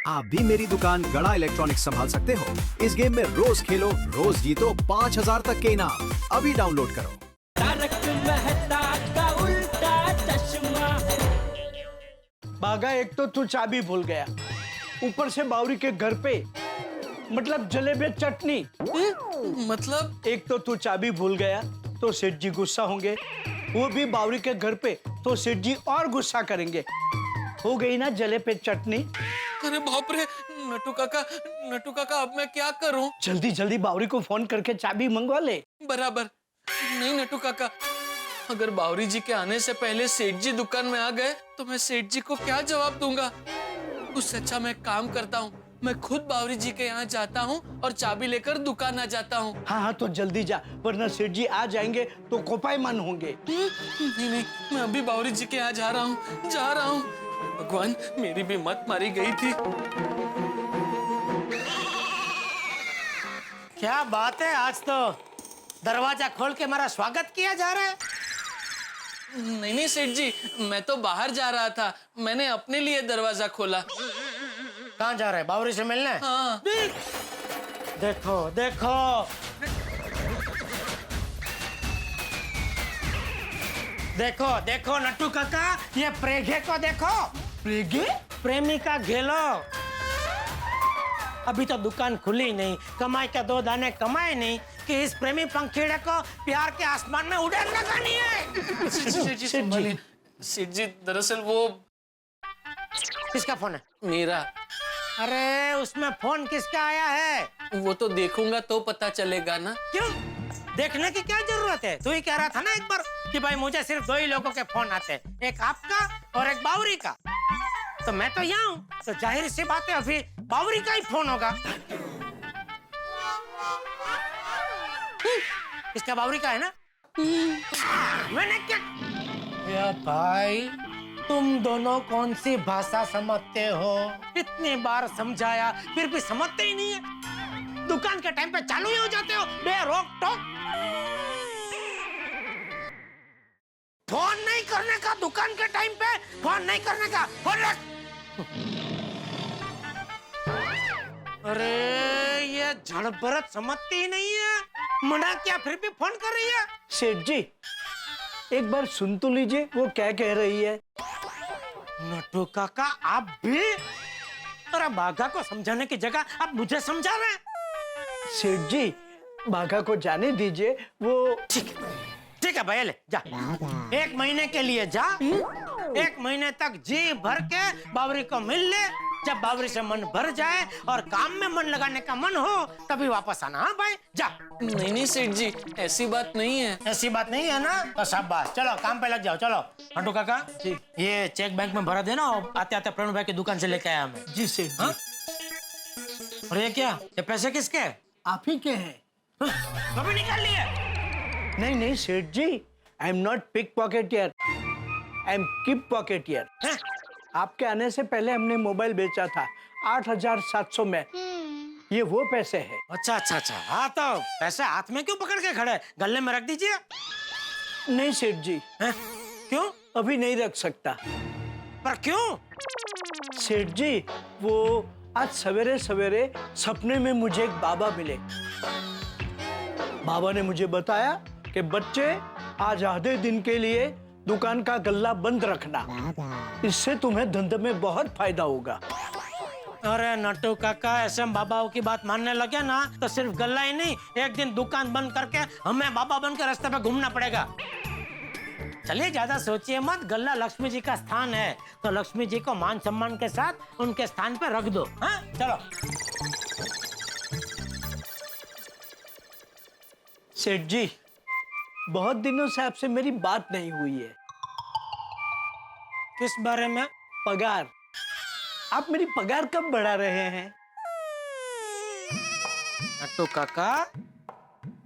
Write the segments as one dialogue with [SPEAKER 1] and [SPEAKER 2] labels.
[SPEAKER 1] आप भी मेरी दुकान गड़ा इलेक्ट्रॉनिक्स संभाल सकते हो। इस गेम में रोज खेलो, रोज जीतो 5000 तक के इनाम। अभी डाउनलोड करो।
[SPEAKER 2] तारक मेहता का उल्टा चश्मा।
[SPEAKER 3] बागा, एक तो तू चाबी भूल गया, ऊपर से बावरी के घर पे मतलब जलेबी चटनी।
[SPEAKER 4] मतलब
[SPEAKER 3] एक तो तू चाबी भूल गया तो सेठ जी गुस्सा होंगे, वो भी बावरी के घर पे, तो सेठ जी और गुस्सा करेंगे। हो गई ना जलेबी चटनी।
[SPEAKER 4] अरे बाप रे, नटू काका अब मैं क्या करूं?
[SPEAKER 3] जल्दी जल्दी बावरी को फोन करके चाबी मंगवा ले।
[SPEAKER 4] बराबर। नहीं नटू काका, अगर बावरी जी के आने से पहले सेठ जी दुकान में आ गए तो मैं सेठ जी को क्या जवाब दूंगा? उससे अच्छा मैं काम करता हूँ, मैं खुद बावरी जी के यहाँ जाता हूँ और चाबी लेकर दुकान आ जाता हूँ।
[SPEAKER 3] हाँ हाँ, तो जल्दी जा, वरना सेठ जी आ जाएंगे तो कोपायमान होंगे।
[SPEAKER 4] नहीं, मैं अभी बावरी जी के यहाँ जा रहा हूँ। भगवान, मेरी भी मत मारी गई थी।
[SPEAKER 5] क्या बात है, आज तो दरवाजा खोल के मेरा स्वागत किया जा रहा है।
[SPEAKER 4] नहीं सेठ जी, मैं तो बाहर जा रहा था, मैंने अपने लिए दरवाजा खोला।
[SPEAKER 5] कहाँ जा रहे हैं? बावरी से मिलने?
[SPEAKER 4] हाँ।
[SPEAKER 5] देखो देखो, देखो देखो नट्टू काका, ये प्रेगे को देखो।
[SPEAKER 3] प्रेगे?
[SPEAKER 5] प्रेमिका घेलो। अभी तो दुकान खुली नहीं, कमाई के दो दाने कमाए नहीं कि इस प्रेमी पंखीड़े को प्यार के आसमान में उड़ान लगानी है।
[SPEAKER 4] सेठ जी दरअसल वो
[SPEAKER 5] किसका फोन है?
[SPEAKER 4] मेरा।
[SPEAKER 5] अरे उसमें फोन किसका आया है?
[SPEAKER 4] वो तो देखूंगा तो पता चलेगा ना।
[SPEAKER 5] क्यों देखने की क्या जरूरत है? तू ही कह रहा था ना एक बार कि भाई मुझे सिर्फ दो ही लोगों के फोन आते हैं, एक आपका और एक बावरी का। तो मैं तो यहाँ हूँ, तो जाहिर सी बात है अभी बावरी का ही फोन होगा। इसका बावरी का है ना? मैंने क्या? या भाई, तुम दोनों कौन सी भाषा समझते हो? इतनी बार समझाया फिर भी समझते ही नहीं है। दुकान के टाइम पे चालू ही हो जाते हो बेरोक टोक। फोन नहीं करने का, दुकान के टाइम पे फोन नहीं करने का। फोन रख। अरे ये झड़बरत समझती ही नहीं है, मना क्या फिर भी फोन कर रही है।
[SPEAKER 3] सेठ जी, एक बार सुन तो लीजिए वो क्या कह रही है।
[SPEAKER 5] नट्टू काका, आप भी? अरे बाघा को समझाने की जगह आप मुझे समझा रहे हैं।
[SPEAKER 3] सेठ जी, बाघा को जाने दीजिए, वो
[SPEAKER 5] ठीक है भैया, ले जा। 1 महीने के लिए जा, 1 महीने तक जी भर के बावरी को मिल ले। जब बावरी से मन भर जाए और काम में मन लगाने का मन हो तभी वापस आना। हाँ भाई, जा।
[SPEAKER 4] नहीं सेठ जी, ऐसी बात नहीं है।
[SPEAKER 5] ऐसी बात नहीं है ना? तो शाबाश, चलो काम पे लग जाओ। चलो नट्टू काका, ये चेक बैंक में भरा देना और आते आते प्रणव भाई की दुकान से लेके आया मैं।
[SPEAKER 3] जी सेठ जी।
[SPEAKER 5] हाँ? और ये क्या, ये पैसे किसके?
[SPEAKER 3] आप ही के हैं।
[SPEAKER 5] कभी निकाल लिए?
[SPEAKER 3] नहीं नहीं Seth ji, I am not pick pocketer, I am keep pocketer. आपके आने से पहले हमने मोबाइल बेचा था 8700 में, ये वो पैसे हैं।
[SPEAKER 5] अच्छा अच्छा अच्छा, हाँ तो पैसे हाथ में क्यों पकड़ के खड़े? गले में रख दीजिए।
[SPEAKER 3] नहीं सेठ जी।
[SPEAKER 5] हैं? क्यों?
[SPEAKER 3] अभी नहीं रख सकता।
[SPEAKER 5] पर क्यों?
[SPEAKER 3] सेठ जी, वो आज सवेरे सवेरे सपने में मुझे एक बाबा मिले। बाबा ने मुझे बताया कि बच्चे, आज आधे दिन के लिए दुकान का गल्ला बंद रखना, इससे तुम्हें धंधे में बहुत फायदा होगा।
[SPEAKER 5] अरे नट्टू काका, ऐसे बाबाओं की बात मानने लगे ना तो सिर्फ गल्ला ही नहीं, एक दिन दुकान बंद करके हमें बाबा बन के रास्ते पे घूमना पड़ेगा। चलिए ज्यादा सोचिए मत, गल्ला लक्ष्मी जी का स्थान है, तो लक्ष्मी जी को मान सम्मान के साथ उनके स्थान पे रख दो। हाँ चलो।
[SPEAKER 3] सेठ जी, बहुत दिनों से आपसे मेरी बात नहीं हुई है।
[SPEAKER 5] किस बारे में?
[SPEAKER 3] पगार। आप मेरी पगार कब बढ़ा रहे हैं?
[SPEAKER 5] नट्टू काका,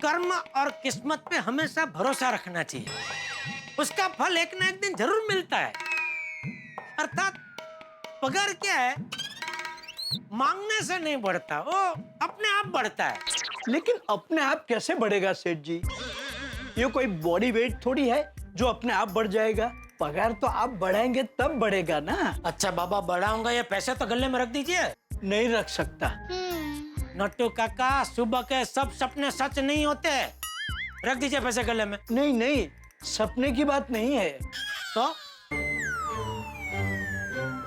[SPEAKER 5] कर्म और किस्मत पे हमेशा भरोसा रखना चाहिए, उसका फल एक ना एक दिन जरूर मिलता है। अर्थात पगार क्या है, मांगने से नहीं बढ़ता, वो अपने आप बढ़ता है।
[SPEAKER 3] लेकिन अपने आप कैसे बढ़ेगा सेठ जी? ये कोई बॉडी वेट थोड़ी है जो अपने आप बढ़ जाएगा। पगार तो आप बढ़ाएंगे तब बढ़ेगा ना।
[SPEAKER 5] अच्छा बाबा, बढ़ाऊंगा, ये पैसे तो गले में रख दीजिए।
[SPEAKER 3] नहीं रख सकता।
[SPEAKER 5] नट्टू काका, सुबह के सब सपने सच नहीं होते। रख दीजिए पैसे गले में।
[SPEAKER 3] नहीं नहीं, सपने की बात नहीं है,
[SPEAKER 5] तो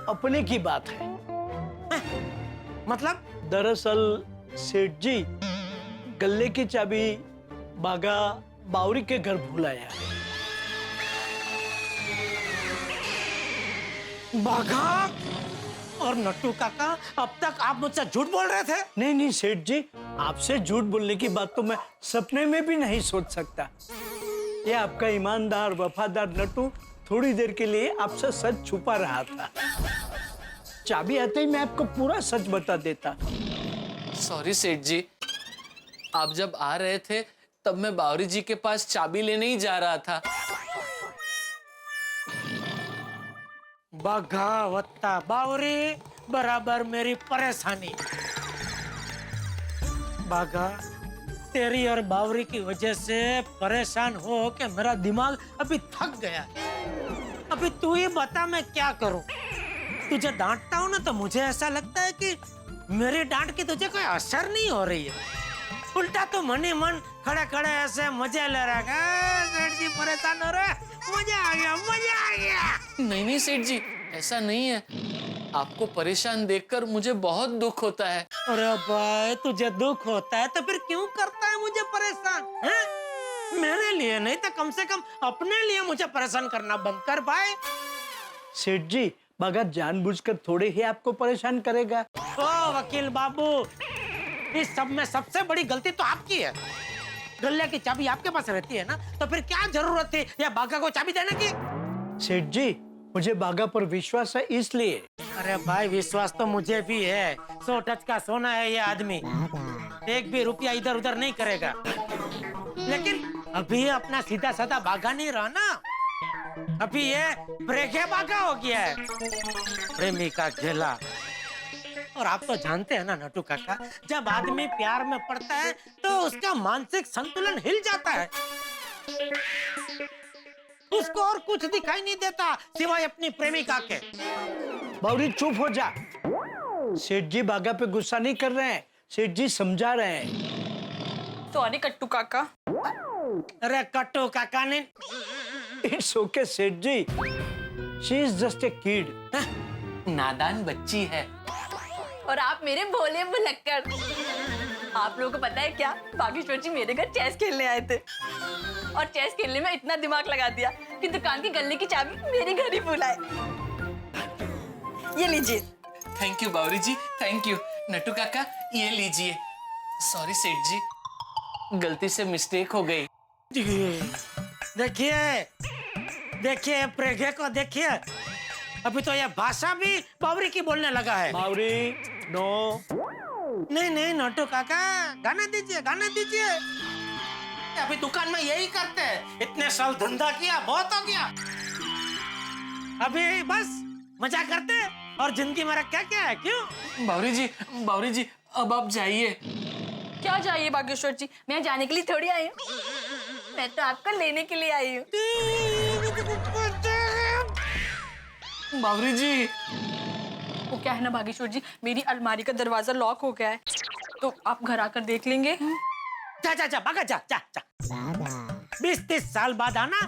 [SPEAKER 3] अपने की बात है।
[SPEAKER 5] मतलब?
[SPEAKER 3] दरअसल सेठ जी गल्ले की चाबी बागा बावरी के घर भूल आया।
[SPEAKER 5] बाघा और नट्टू काका, अब तक आप मुझसे झूठ बोल रहे थे?
[SPEAKER 3] नहीं नहीं सेठ जी, आपसे झूठ बोलने की बात तो मैं सपने में भी नहीं सोच सकता। ये आपका ईमानदार वफादार नट्टू थोड़ी देर के लिए आपसे सच छुपा रहा था। चाबी आते ही मैं आपको पूरा सच बता देता।
[SPEAKER 4] सॉरी सेठ जी, आप जब आ रहे थे तब मैं बावरी जी के पास चाबी लेने ही जा रहा था।
[SPEAKER 5] बाघा वत्ता बावरी बराबर मेरी परेशानी। बाघा, तेरी और बावरी की वजह से परेशान हो के मेरा दिमाग अभी थक गया। अभी तू ही बता मैं क्या करूं? तुझे डांटता हूं ना तो मुझे ऐसा लगता है कि मेरी डांट की तुझे कोई असर नहीं हो रही है। उल्टा तो मन ही मन खड़े खड़े ऐसे मजे ले रहा है। सेठ जी परेशान हो रहे, मजा आ गया, मजा आ गया।
[SPEAKER 4] नहीं नहीं सेठ जी, ऐसा नहीं है। आपको परेशान देखकर मुझे बहुत दुख होता है।
[SPEAKER 5] अरे भाई, तुझे दुख होता है तो फिर क्यों करता है मुझे परेशान? हैं? मेरे लिए नहीं तो कम से कम अपने लिए मुझे परेशान करना बंद कर भाई।
[SPEAKER 3] सेठ जी, बागा जानबूझकर थोड़े ही आपको परेशान करेगा।
[SPEAKER 5] ओ वकील बाबू, इस सब में सबसे बड़ी गलती तो आपकी है। गल्ले की चाबी आपके पास रहती है ना, तो फिर क्या जरूरत थी या बागा को चाबी देने की?
[SPEAKER 3] सेठ जी, मुझे बागा पर विश्वास है इसलिए।
[SPEAKER 5] अरे भाई, विश्वास तो मुझे भी है। 100 टच का सोना है ये आदमी, एक भी रुपया इधर उधर नहीं करेगा। लेकिन अभी अपना सीधा साधा बागा नहीं रहा ना, अभी ये प्रेगे बागा हो गया है, प्रेमी का घेला। और आप तो जानते हैं ना नट्टू काका, जब आदमी प्यार में पड़ता है तो उसका मानसिक संतुलन हिल जाता है। उसको और कुछ दिखाई नहीं देता सिवाय अपनी प्रेमिका के।
[SPEAKER 3] बावरी चुप हो जा। सेठ जी बागा पे गुस्सा नहीं कर रहे हैं, सेठ जी समझा रहे हैं।
[SPEAKER 6] सॉरी कट्टू काका।
[SPEAKER 5] अरे कट्टू काका ने,
[SPEAKER 3] it's okay Seth ji, she is just a kid.
[SPEAKER 4] नादान बच्ची है।
[SPEAKER 6] और आप मेरे भोले भुलक्कड़। आप लोगों को पता है क्या, बागेश्वर जी मेरे घर चेस खेलने आए थे और चेस खेलने में इतना दिमाग लगा दिया कि दुकान की गल्ले की चाबी मेरे घर ही भूल आए। ये लीजिए।
[SPEAKER 4] Thank you Bawri ji, thank you. Nattu Kaka, ये लीजिए। सॉरी सेठ जी, गलती से मिस्टेक हो गई।
[SPEAKER 5] देखिए देखिए प्रेगे को देखिए, अभी तो ये भाषा भी बावरी की बोलने लगा है।
[SPEAKER 3] बावरी नो।
[SPEAKER 5] नहीं नहीं नट्टू काका, गाने दीजिए, गाने दीजिए। अभी दुकान में यही करते हैं। इतने साल धंधा किया, बहुत हो गया। अभी बस मजा करते हैं और जिंदगी में क्या क्या है, क्यों?
[SPEAKER 4] बावरी जी, अब आप जाइए।
[SPEAKER 6] क्या चाहिए बागेश्वर जी? मैं जाने के लिए थोड़ी आई हूँ, मैं तो आपको लेने के लिए आई हूँ।
[SPEAKER 4] बावरी जी,
[SPEAKER 6] वो क्या है ना बागेश्वर जी, मेरी अलमारी का दरवाजा लॉक हो गया है, तो आप घर आकर देख लेंगे।
[SPEAKER 5] जा जा जा भागा, जा जा जा। 20-30 साल बाद आना,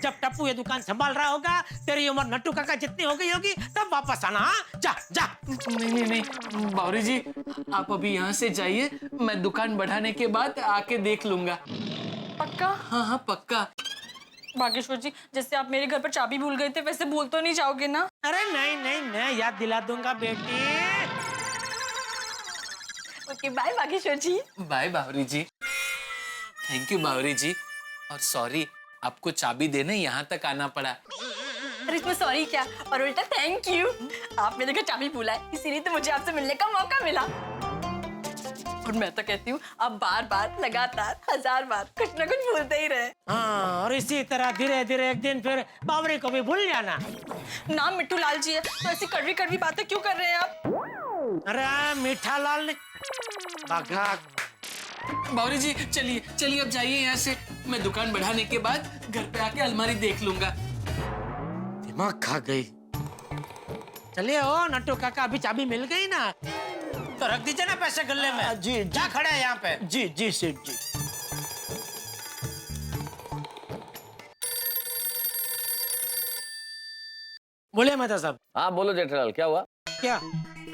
[SPEAKER 5] जब टप्पू ये दुकान संभाल रहा होगा, तेरी उम्र नट्टू काका जितनी हो गई होगी, तब वापस आना। हाँ, जा जा।
[SPEAKER 4] नहीं, बावरी जी, आप अभी यहाँ से जाइए, मैं दुकान बढ़ाने के बाद आके देख लूंगा।
[SPEAKER 6] पक्का?
[SPEAKER 4] हाँ, पक्का।
[SPEAKER 6] बागेश्वर जी, जैसे आप मेरे घर पर चाबी भूल गए थे, वैसे भूल तो नहीं जाओगे ना?
[SPEAKER 5] अरे नहीं नहीं, मैं याद दिला दूंगा बेटी।
[SPEAKER 6] Okay, bye Bageshwar ji.
[SPEAKER 4] Bye Bawri ji. Thank you Bawri ji, और सॉरी, आपको चाबी देने यहाँ तक आना पड़ा।
[SPEAKER 6] अरे इसमें सॉरी क्या, और उल्टा थैंक यू। आप मेरे घर चाबी भूला, इसीलिए तो मुझे आपसे मिलने का मौका मिला। और मैं तो कहती हूँ आप बार बार, लगातार, 1000 बार कुछ ना कुछ भूलते ही रहे।
[SPEAKER 5] हाँ, और इसी तरह धीरे धीरे एक दिन फिर बावरी को भी भूल जाना।
[SPEAKER 6] नाम मिट्टू लाल जी है, तो ऐसी कड़वी कड़वी बातें क्यों कर रहे हैं आप?
[SPEAKER 5] अरे मीठा लाल ने भागा।
[SPEAKER 4] बावरी जी, चलिए अब जाइए यहाँ से। मैं दुकान बढ़ाने के बाद घर पे आके अलमारी देख लूंगा।
[SPEAKER 5] दिमाग खा गई। चलिए ओ नट्टू काका, अभी चाबी मिल गई ना तो रख दीजिए ना पैसे गल्ले में।
[SPEAKER 3] जी
[SPEAKER 5] क्या खड़े हैं यहाँ पे?
[SPEAKER 3] जी जी सेठ जी।
[SPEAKER 5] बोलिए मेहता साहब।
[SPEAKER 7] हाँ बोलो जेठालाल, क्या हुआ?
[SPEAKER 5] क्या?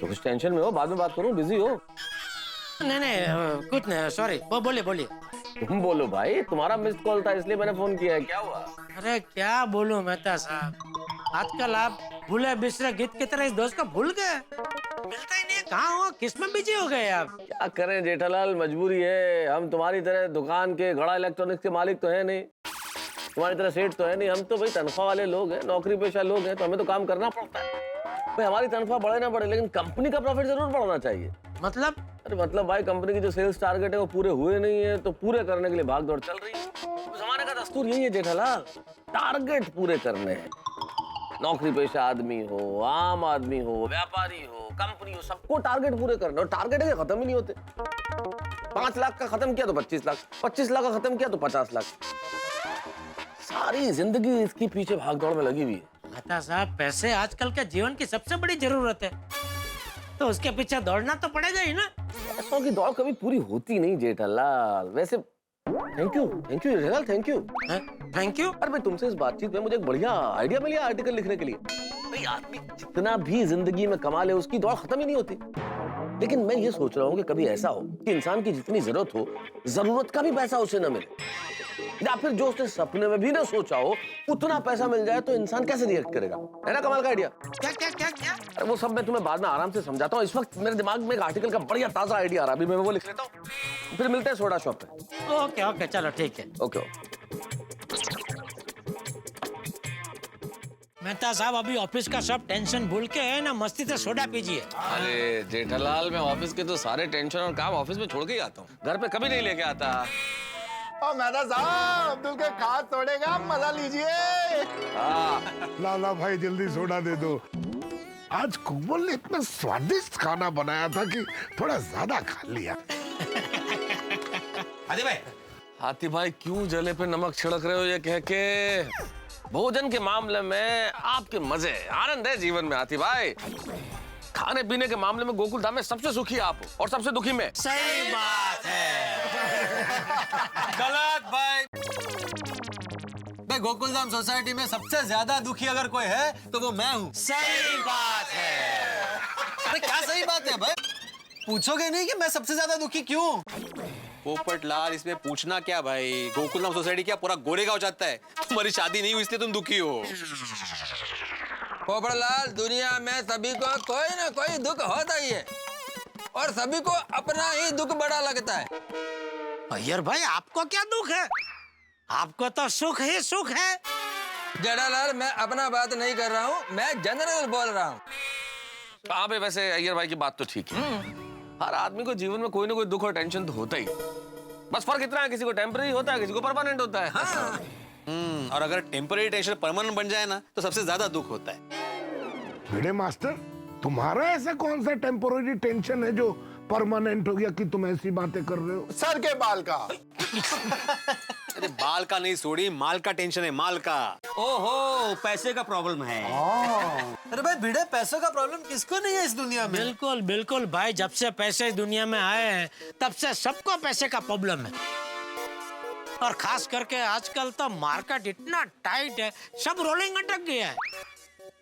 [SPEAKER 7] तो कुछ टेंशन में हो? बाद में बात करूं, बिजी हो?
[SPEAKER 5] नहीं नहीं कुछ नहीं, सॉरी। वो बोलिए बोलिए।
[SPEAKER 7] तुम बोलो भाई, तुम्हारा मिस्ड कॉल था इसलिए मैंने फोन किया है। क्या हुआ?
[SPEAKER 5] अरे क्या बोलूं मेहता साहब, आजकल आप भूले बिसरे गीत की तरह इस दोस्त को भूल गए। मिलता ही नहीं है, कहाँ हो, किस में बिजी हो गए आप?
[SPEAKER 7] क्या करें जेठालाल, मजबूरी है। हम तुम्हारी तरह दुकान के गड़ा इलेक्ट्रॉनिक्स के मालिक तो है नहीं, तुम्हारी तरह सेठ तो है नहीं। हम तो भाई तनख्वाह वाले लोग हैं, नौकरी पेशा लोग हैं, तो हमें तो काम करना पड़ता है भाई। हमारी तनख्वाह बढ़े ना बढ़े, लेकिन कंपनी का प्रॉफिट जरूर बढ़ना चाहिए।
[SPEAKER 5] मतलब?
[SPEAKER 7] अरे मतलब भाई, कंपनी की जो सेल्स टारगेट है वो पूरे हुए नहीं है, तो पूरे करने के लिए भाग दौड़ चल रही है। तो जमाने का दस्तूर यही है जेठालाल, टारगेट पूरे करने हैं। नौकरी पेशा आदमी हो, आम आदमी हो, व्यापारी हो, कंपनी हो, सबको टारगेट पूरे करने। और टारगेट है खत्म ही नहीं होते। 5 लाख का खत्म किया तो 25 लाख, 25 लाख का खत्म किया तो 50 लाख। सारी जिंदगी इसकी पीछे भाग दौड़ में लगी हुई है।
[SPEAKER 5] मेहता साहब, पैसे आजकल के जीवन की सबसे बड़ी जरूरत है, तो उसके पीछे दौड़ना तो पड़ेगा ही ना।
[SPEAKER 7] पैसों की दौड़ कभी पूरी होती नहीं जेठालाल। वैसे thank you Jethalal, thank you.
[SPEAKER 5] Thank you.
[SPEAKER 7] अरे भाई, तुमसे इस बातचीत में मुझे एक बढ़िया आइडिया मिल गया आर्टिकल लिखने के लिए। भाई आदमी जितना भी जिंदगी में कमा ले, उसकी दौड़ खत्म ही नहीं होती। लेकिन मैं ये सोच रहा हूँ कि कभी ऐसा हो कि इंसान की जितनी जरूरत हो, जरूरत का भी पैसा उसे न मिले, या फिर जो उसने सपने में भी ना सोचा हो उतना पैसा मिल जाए, तो इंसान कैसे रिएक्ट करेगा? है ना कमाल का आइडिया?
[SPEAKER 5] क्या क्या क्या क्या?
[SPEAKER 7] अरे वो सब मैं तुम्हें बाद में आराम से समझाता हूँ। इस वक्त मेरे दिमाग में एक आर्टिकल का बढ़िया ताजा आइडिया आ रहा है, अभी मैं वो लिख लेता हूँ, फिर मिलते हैं सोडा शॉप पे।
[SPEAKER 5] ओके ओके, चलो ठीक है।
[SPEAKER 7] ओके।
[SPEAKER 5] मेहता साहब, अभी ऑफिस का सब टेंशन भूल के है ना, मस्ती से सोडा पीजिए।
[SPEAKER 7] अरे जेठालाल, मैं ऑफिस के तो सारे टेंशन और काम ऑफिस में छोड़ के ही आता हूँ, घर पे कभी नहीं लेके आता।
[SPEAKER 8] और मेहता साहब, अब्दुल के खास तोड़ेगा, मजा लीजिए।
[SPEAKER 9] लाला भाई जल्दी सोडा दे दो। आज कोमल ने इतना स्वादिष्ट खाना बनाया था कि थोड़ा ज्यादा खा लिया।
[SPEAKER 7] हाथी भाई, क्यों जले पे नमक छिड़क रहे हो ये कह के? भोजन के मामले में आपके मजे, आनंद है जीवन में हाथी भाई। खाने पीने के मामले में गोकुल धाम में सबसे सुखी आप हो, और सबसे दुखी मैं।
[SPEAKER 5] सही बात है।
[SPEAKER 10] गलत भाई। गोकुलधाम सोसाइटी में सबसे ज्यादा दुखी अगर कोई है तो वो मैं हूँ।
[SPEAKER 5] सही बात है।
[SPEAKER 10] अरे क्या सही बात है भाई? पूछोगे नहीं कि मैं सबसे ज्यादा दुखी क्यों? पोपट लाल, इसमें पूछना क्या भाई? गोकुलधाम सोसाइटी क्या पूरा गोरेगांव जाता है? तुम्हारी शादी नहीं हुई इसलिए तुम दुखी हो।
[SPEAKER 11] पोपट लाल, दुनिया में सभी को कोई ना कोई दुख होता ही है, और सभी को अपना ही दुख बड़ा लगता है।
[SPEAKER 5] अय्यर भाई, आपको क्या दुख है? आपको तो सुख ही सुख है।
[SPEAKER 11] जेठालाल, मैं अपना बात नहीं कर रहा हूँ, मैं जनरल बोल रहा हूँ।
[SPEAKER 7] हाँ भाई, वैसे अय्यर भाई की बात तो ठीक है। हर आदमी को जीवन में कोई ना कोई दुख और टेंशन तो होता ही। बस फर्क इतना है, किसी को टेम्पररी होता है, किसी को परमानेंट होता है।
[SPEAKER 10] हाँ। और अगर टेम्पररी टेंशन परमानेंट बन जाए ना, तो सबसे ज्यादा दुख होता है।
[SPEAKER 9] भिड़े मास्टर, तुम्हारा ऐसा कौन सा टेम्पोररी टेंशन है जो परमानेंट हो गया कि तुम ऐसी बातें कर रहे हो?
[SPEAKER 8] सर के बाल का।
[SPEAKER 10] अरे बाल का नहीं सोड़ी, माल का टेंशन है, माल का।
[SPEAKER 11] ओहो, पैसे का प्रॉब्लम है।
[SPEAKER 10] अरे भाई भिड़े, पैसों का प्रॉब्लम किसको नहीं है इस दुनिया में?
[SPEAKER 5] बिल्कुल बिल्कुल भाई, जब से पैसे इस दुनिया में आए हैं तब से सबको पैसे का प्रॉब्लम है। और खास करके आजकल तो मार्केट इतना टाइट है, सब रोलिंग अटक गया है।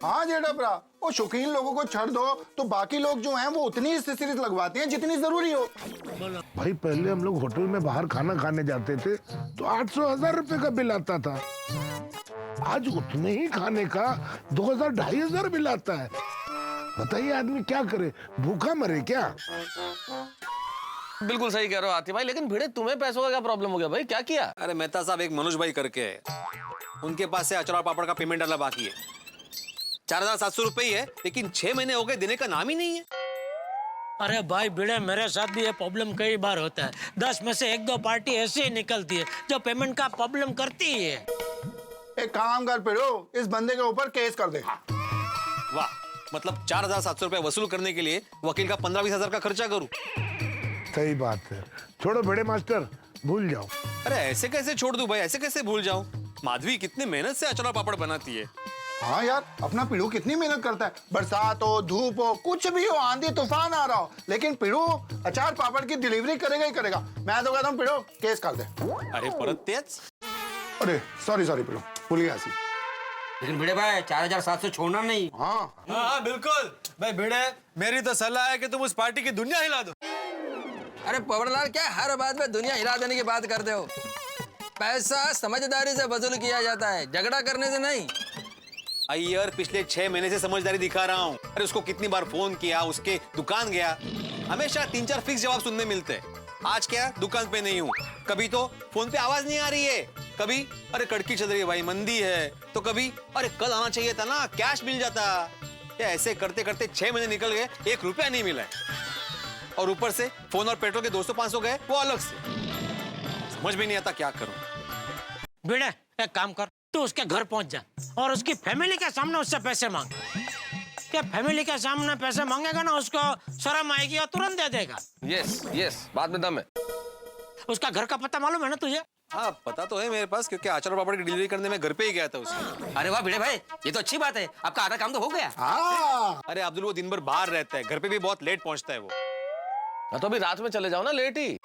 [SPEAKER 8] हाँ जेठा, वो शौकीन लोगों को छोड़ दो तो बाकी लोग जो हैं वो उतनी एक्सेसरीज लगवाते हैं जितनी जरूरी हो।
[SPEAKER 9] भाई पहले हम लोग होटल में बाहर खाना खाने जाते थे तो 800-1000 रुपए का बिल आता था। आज उतने ही खाने का 2000-2500 बिल आता है। बताइए आदमी क्या करे, भूखा मरे क्या?
[SPEAKER 7] बिल्कुल सही कह रहे हो आती भाई, लेकिन भिड़े तुम्हें पैसों का क्या प्रॉब्लम हो गया भाई? क्या किया?
[SPEAKER 10] अरे मेहता साहब, एक मनोज भाई करके है, उनके पास से अचार और पापड़ का पेमेंट डाला बाकी है। 4700 रुपए ही है, लेकिन 6 महीने हो गए, देने का नाम ही नहीं है।
[SPEAKER 5] अरे भाई भिड़े, मेरे साथ भी ये प्रॉब्लम कई बार होता है। 10 में से 1-2 पार्टी ऐसी ही निकलती है जो पेमेंट का प्रॉब्लम करती ही है।
[SPEAKER 8] एक काम कर पिरो, इस बंदे के ऊपर केस कर दे।
[SPEAKER 10] वाह, मतलब 4700 रुपए वसूल करने के लिए वकील का 15-20 हजार का खर्चा करूं?
[SPEAKER 9] सही बात है। छोड़ो भिड़े मास्टर, भूल जाओ।
[SPEAKER 10] अरे ऐसे कैसे छोड़ दूं भाई, ऐसे कैसे भूल जाऊं? माधवी कितने मेहनत से अचार और पापड़ बनाती है,
[SPEAKER 8] हाँ यार, अपना पिड़ू कितनी मेहनत करता है, बरसात हो, धूप हो, कुछ भी हो, आंधी तूफान आ रहा हो, लेकिन पिड़ू अचार पापड़ की डिलीवरी करेगा ही करेगा। मैं तो कहता हूँ पिड़ू केस कर दे।
[SPEAKER 10] अरे परत तेज।
[SPEAKER 8] अरे सॉरी पिड़ू, भूल गया सी।
[SPEAKER 11] लेकिन भिड़े भाई 4700 छोड़ना नहीं।
[SPEAKER 8] हाँ
[SPEAKER 10] हाँ बिल्कुल भाई भिड़े, मेरी तो सलाह है कि तुम उस पार्टी की दुनिया हिला दो।
[SPEAKER 11] अरे पोपटलाल, क्या हर बात में दुनिया हिला देने की बात करते हो? पैसा समझदारी से वसूल किया जाता है, झगड़ा करने से नहीं।
[SPEAKER 10] अय्यर पिछले 6 महीने से समझदारी दिखा रहा हूँ। अरे उसको कितनी बार फोन किया, उसके दुकान गया, हमेशा 3-4 फिक्स जवाब सुनने मिलते हैं। आज क्या, दुकान पे नहीं हूँ, कभी तो फोन पे आवाज नहीं आ रही है, कभी अरे कड़की चल रही है भाई, मंदी है, तो कभी अरे कल आना चाहिए था ना, कैश मिल जाता। या ऐसे करते करते 6 महीने निकल गए, 1 रुपया नहीं मिला है। और ऊपर से फोन और पेट्रोल के 200-500 गए, वो अलग से। समझ में नहीं आता क्या करूं।
[SPEAKER 5] भिड़े एक काम कर, तू उसके घर पहुंच जा और उसकी फैमिली के सामने उससे पैसे मांग। क्या फैमिली के सामने पैसे मांगेगा ना, उसको शर्म आएगी और तुरंत दे देगा।
[SPEAKER 7] यस, बात में दम है।
[SPEAKER 5] उसका घर का पता मालूम है ना तुझे?
[SPEAKER 10] हाँ पता तो है मेरे पास, क्योंकि आचार पापड़ की डिलीवरी करने में घर पे ही गया था उसका।
[SPEAKER 11] अरे वाह भिड़े भाई, ये तो अच्छी बात है, आपका आधा काम तो हो गया।
[SPEAKER 8] हाँ
[SPEAKER 10] अरे अब्दुल वो दिन भर बाहर रहता है, घर पे भी बहुत लेट पहुंचता है वो।
[SPEAKER 7] तो अभी रात में चले जाओ ना, लेट ही।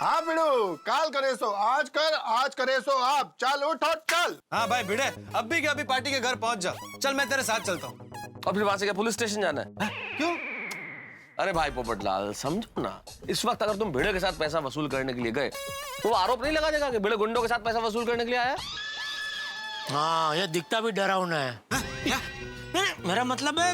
[SPEAKER 8] हाँ पिड़ू, काल करे सो आज कर, आज करे सो आप, चल उठ और चल।
[SPEAKER 10] हाँ भाई भिड़े, अब भी क्या, अभी पार्टी के घर पहुंच जा। चल मैं तेरे साथ चलता हूँ।
[SPEAKER 7] और फिर वहां से क्या पुलिस स्टेशन जाना है?
[SPEAKER 10] क्यों?
[SPEAKER 7] अरे भाई पोपटलाल, समझो ना, इस वक्त अगर तुम भिड़े के साथ पैसा वसूल करने के लिए गए तो वो आरोप नहीं लगा देगा कि भिड़े गुंडों के साथ पैसा वसूल करने के लिए आया।
[SPEAKER 5] हाँ, ये दिखता भी डरावना है। नहीं, मेरा मतलब है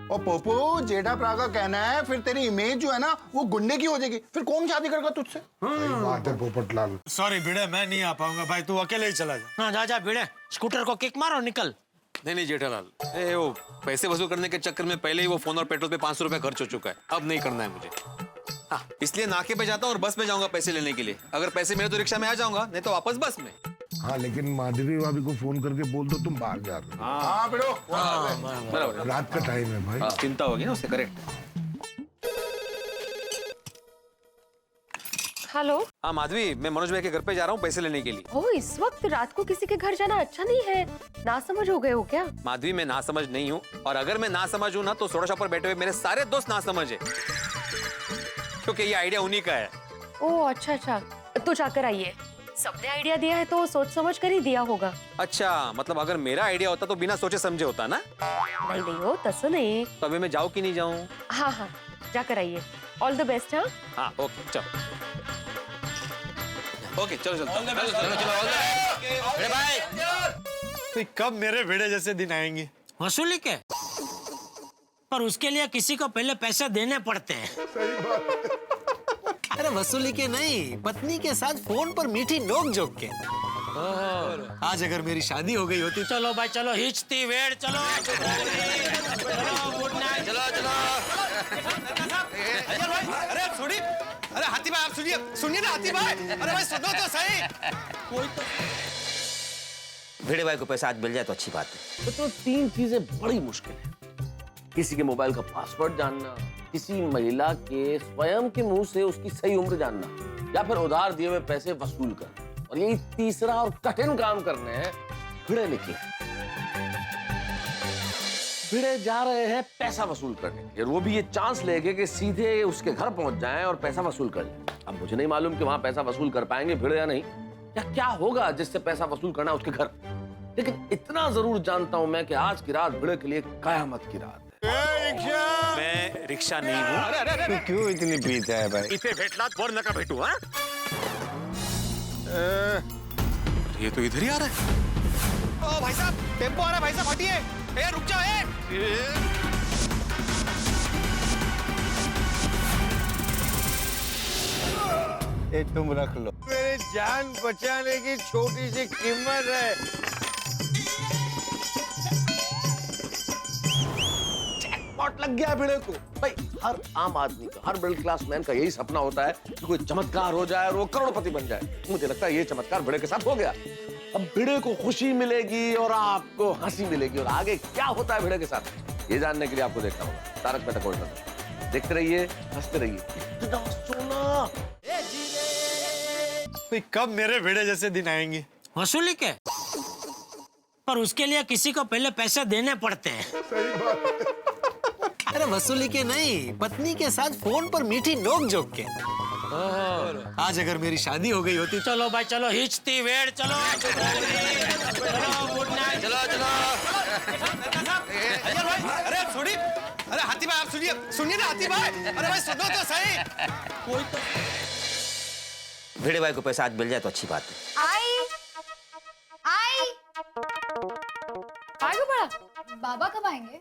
[SPEAKER 8] ओ पोपू, जेठा प्रा का कहना है फिर तेरी इमेज जो है ना वो गुंडे की हो जाएगी, फिर कौन शादी करेगा तुझसे?
[SPEAKER 9] सही बात है पोपटलाल।
[SPEAKER 10] सॉरी भिड़े, मैं नहीं आ पाऊंगा भाई, तू अकेले ही चला जा।
[SPEAKER 5] हाँ, जा भिड़े, स्कूटर को किक मारो, निकल।
[SPEAKER 10] नहीं जेठालाल, वो पैसे वसूल करने के चक्कर में पहले ही वो फोन और पेट्रोल पे 500 रुपया खर्च हो चुका है, अब नहीं करना है मुझे। हाँ, इसलिए नाके पे जाता हूँ और बस में जाऊंगा पैसे लेने के लिए। अगर पैसे मिले तो रिक्शा में आ जाऊंगा, नहीं तो वापस बस में।
[SPEAKER 9] हाँ, लेकिन माधवी भाभी को फोन करके बोल दो तुम बाहर जा रहे हो।
[SPEAKER 8] हाँ पिड़ू,
[SPEAKER 10] बराबर,
[SPEAKER 9] रात का टाइम है भाई।
[SPEAKER 10] चिंता होगी ना उससे, करेक्ट।
[SPEAKER 6] हेलो।
[SPEAKER 10] हाँ माधवी, मैं मनोज भाई के घर पे जा रहा हूँ पैसे लेने के लिए।
[SPEAKER 6] ओह, इस वक्त रात को किसी के घर जाना अच्छा नहीं है, नासमझ हो गए हो क्या?
[SPEAKER 10] माधवी मैं नासमझ नहीं हूँ, और अगर मैं नासमझ हूँ ना तो सोडा शॉप पर बैठे हुए मेरे सारे दोस्त नासमझ है, क्योंकि ये आइडिया उन्हीं का है।
[SPEAKER 6] ओह अच्छा, तो जाकर आइए। सबने आइडिया दिया है तो सोच समझ कर ही दिया होगा।
[SPEAKER 10] अच्छा, मतलब अगर मेरा आइडिया होता तो बिना सोचे समझे होता ना?
[SPEAKER 6] नहीं हो तसो नहीं।
[SPEAKER 10] तो अभी मैं जाऊँ कि नहीं जाऊँ?
[SPEAKER 6] हाँ, जाकर आइए। All the best. हाँ
[SPEAKER 10] हाँ ओके, चलो ओके, चलो
[SPEAKER 11] भिड़े भाई,
[SPEAKER 10] तो कब मेरे भिड़े जैसे दिन आएंगे?
[SPEAKER 5] वसूली के, पर उसके लिए किसी को पहले पैसे देने पड़ते हैं।
[SPEAKER 10] अरे वसूली के नहीं, पत्नी के साथ फोन पर मीठी नोक जोक के। आज अगर मेरी शादी हो गई होती।
[SPEAKER 5] चलो भाई चलो, हिचती वेड़, चलो गुड नाइट।
[SPEAKER 11] चलो
[SPEAKER 10] अरे आप सुनिए, अरे हाथी भाई आप सुनिए ना हाथी भाई, अरे भाई सुनो तो सही।
[SPEAKER 11] भिड़े भाई को पैसा आज मिल जाए तो अच्छी बात है।
[SPEAKER 7] तो 3 चीजें बड़ी मुश्किल है। किसी के मोबाइल का पासवर्ड जानना, किसी महिला के स्वयं के मुंह से उसकी सही उम्र जानना, या फिर उधार दिए हुए पैसे वसूल करना। और यही तीसरा और कठिन काम करने हैं भिड़े निकले। भिड़े जा रहे हैं पैसा वसूल करने, और वो भी ये चांस लेके कि सीधे उसके घर पहुंच जाएं और पैसा वसूल कर लें। अब मुझे नहीं मालूम कि वहां पैसा वसूल कर पाएंगे भिड़े या नहीं, या क्या होगा जिससे पैसा वसूल करना उसके घर। लेकिन इतना जरूर जानता हूं मैं कि आज की रात भिड़े के लिए कयामत की रात है।
[SPEAKER 10] मैं रिक्शा नहीं हूँ।
[SPEAKER 11] तू क्यों इतनी पीता है भाई?
[SPEAKER 10] इथे भेटला बोर नका भेटू। हाँ, ये तो इधर ही आ रहा है। ओ भाई साहब, टेम्पो आ रहा है भाई साहब, हटिए। ए रुक जाओ।
[SPEAKER 11] ए तुम रख लो, मेरी जान बचाने की छोटी सी कीमत है।
[SPEAKER 7] जैकपॉट लग गया भिड़े को। भाई हर आम आदमी का, हर मिडिल क्लास मैन का यही सपना होता है कि कोई चमत्कार हो जाए और वो करोड़पति बन जाए। मुझे लगता है ये चमत्कार भिड़े के साथ हो गया। अब भिड़े को खुशी मिलेगी और आपको हंसी मिलेगी, और आगे क्या होता है भिड़े के साथ ये जानने के लिए आपको देखना होगा तारक मेहता का उल्टा चश्मा। देखते रहिए, हंसते रहिए। इतना सोना।
[SPEAKER 10] कब मेरे भिड़े जैसे दिन आएंगे?
[SPEAKER 5] वसूली के, पर उसके लिए किसी को पहले पैसे देने पड़ते हैं।
[SPEAKER 10] अरे वसूली के नहीं, पत्नी के साथ फोन पर मीठी नोक जोक के। आज अगर मेरी शादी हो गई होती।
[SPEAKER 5] चलो भाई चलो, हिचती वेड़, चलो चलो, गुड नाइट।
[SPEAKER 11] चलो चलो।
[SPEAKER 10] अरे सुनिए, अरे हाथी भाई आप सुनिए, सुनिए ना हाथी भाई, अरे भाई सुनो तो सही। कोई तो
[SPEAKER 12] भिड़े भाई को पैसा आज मिल जाए तो अच्छी बात है।
[SPEAKER 13] आई बड़ा बाबा कब आएंगे?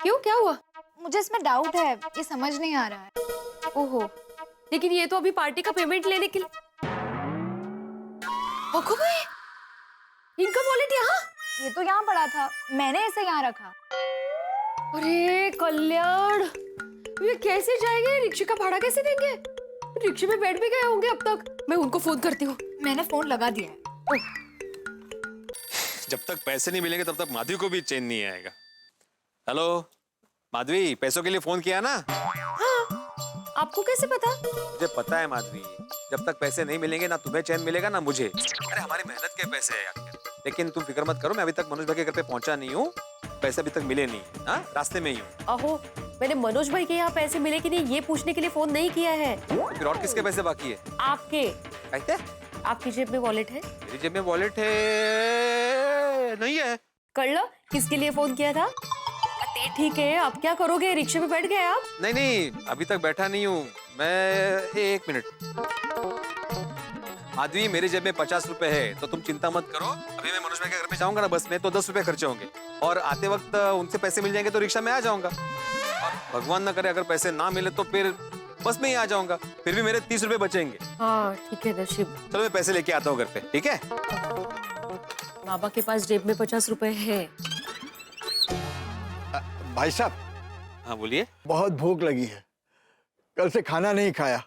[SPEAKER 6] क्यों, क्या हुआ?
[SPEAKER 13] मुझे इसमें डाउट है, ये समझ नहीं आ रहा है।
[SPEAKER 6] ओहो, लेकिन ये तो अभी पार्टी का पेमेंट लेने के लिए। ओखो भाई, इनका वॉलेट यहाँ?
[SPEAKER 13] ये तो यहाँ पड़ा था, मैंने इसे यहाँ रखा।
[SPEAKER 6] अरे कल्याण, ये कैसे जाएंगे? रिक्शे का भाड़ा कैसे देंगे? रिक्शे में बैठ भी गए होंगे अब तक। मैं उनको फोन करती हूँ।
[SPEAKER 13] मैंने फोन लगा दिया है।
[SPEAKER 10] जब तक पैसे नहीं मिलेंगे तब तक माधवी को भी चैन नहीं आएगा। हेलो माधवी, पैसों के लिए फोन किया ना?
[SPEAKER 6] हाँ, आपको कैसे पता?
[SPEAKER 10] मुझे पता है माधवी, जब तक पैसे नहीं मिलेंगे ना तुम्हें चैन मिलेगा ना मुझे। अरे हमारी मेहनत के पैसे हैं यार। लेकिन तुम फिक्र मत करो, मैं अभी तक मनोज भाई के घर पे पहुंचा नहीं हूँ, पैसे अभी तक मिले नहीं है। हाँ, रास्ते में ही हूँ।
[SPEAKER 6] अहो, मैंने मनोज भाई के यहाँ पैसे मिले कि नहीं ये पूछने के लिए फोन नहीं किया है।
[SPEAKER 10] फिर और किसके पैसे बाकी है?
[SPEAKER 6] आपके।
[SPEAKER 10] कहते?
[SPEAKER 6] आपकी जेब में वॉलेट है?
[SPEAKER 10] मेरी जेब में वॉलेट है नहीं है।
[SPEAKER 6] कर लो, किसके लिए फोन किया था? ठीक है, अब क्या करोगे? रिक्शे में बैठ गए आप?
[SPEAKER 10] नहीं नहीं, अभी तक बैठा नहीं हूँ मैं। एक मिनट माधवी, मेरी जेब में 50 रुपए है, तो तुम चिंता मत करो। अभी मैं मनोज भाई के घर में जाऊंगा ना बस में, तो 10 रुपए खर्चे होंगे और आते वक्त उनसे पैसे मिल जाएंगे तो रिक्शा में आ जाऊंगा। और भगवान ना करे अगर पैसे ना मिले तो फिर बस में ही आ जाऊंगा, फिर भी मेरे 30 रुपए बचेंगे।
[SPEAKER 6] हाँ ठीक है नशीब।
[SPEAKER 10] चलो मैं पैसे लेके आता हूँ घर पे, ठीक है?
[SPEAKER 6] बाबा के पास जेब में 50 रुपए है।
[SPEAKER 14] भाई साहब।
[SPEAKER 10] हाँ बोलिए।
[SPEAKER 14] बहुत भूख लगी है, कल से खाना नहीं खाया।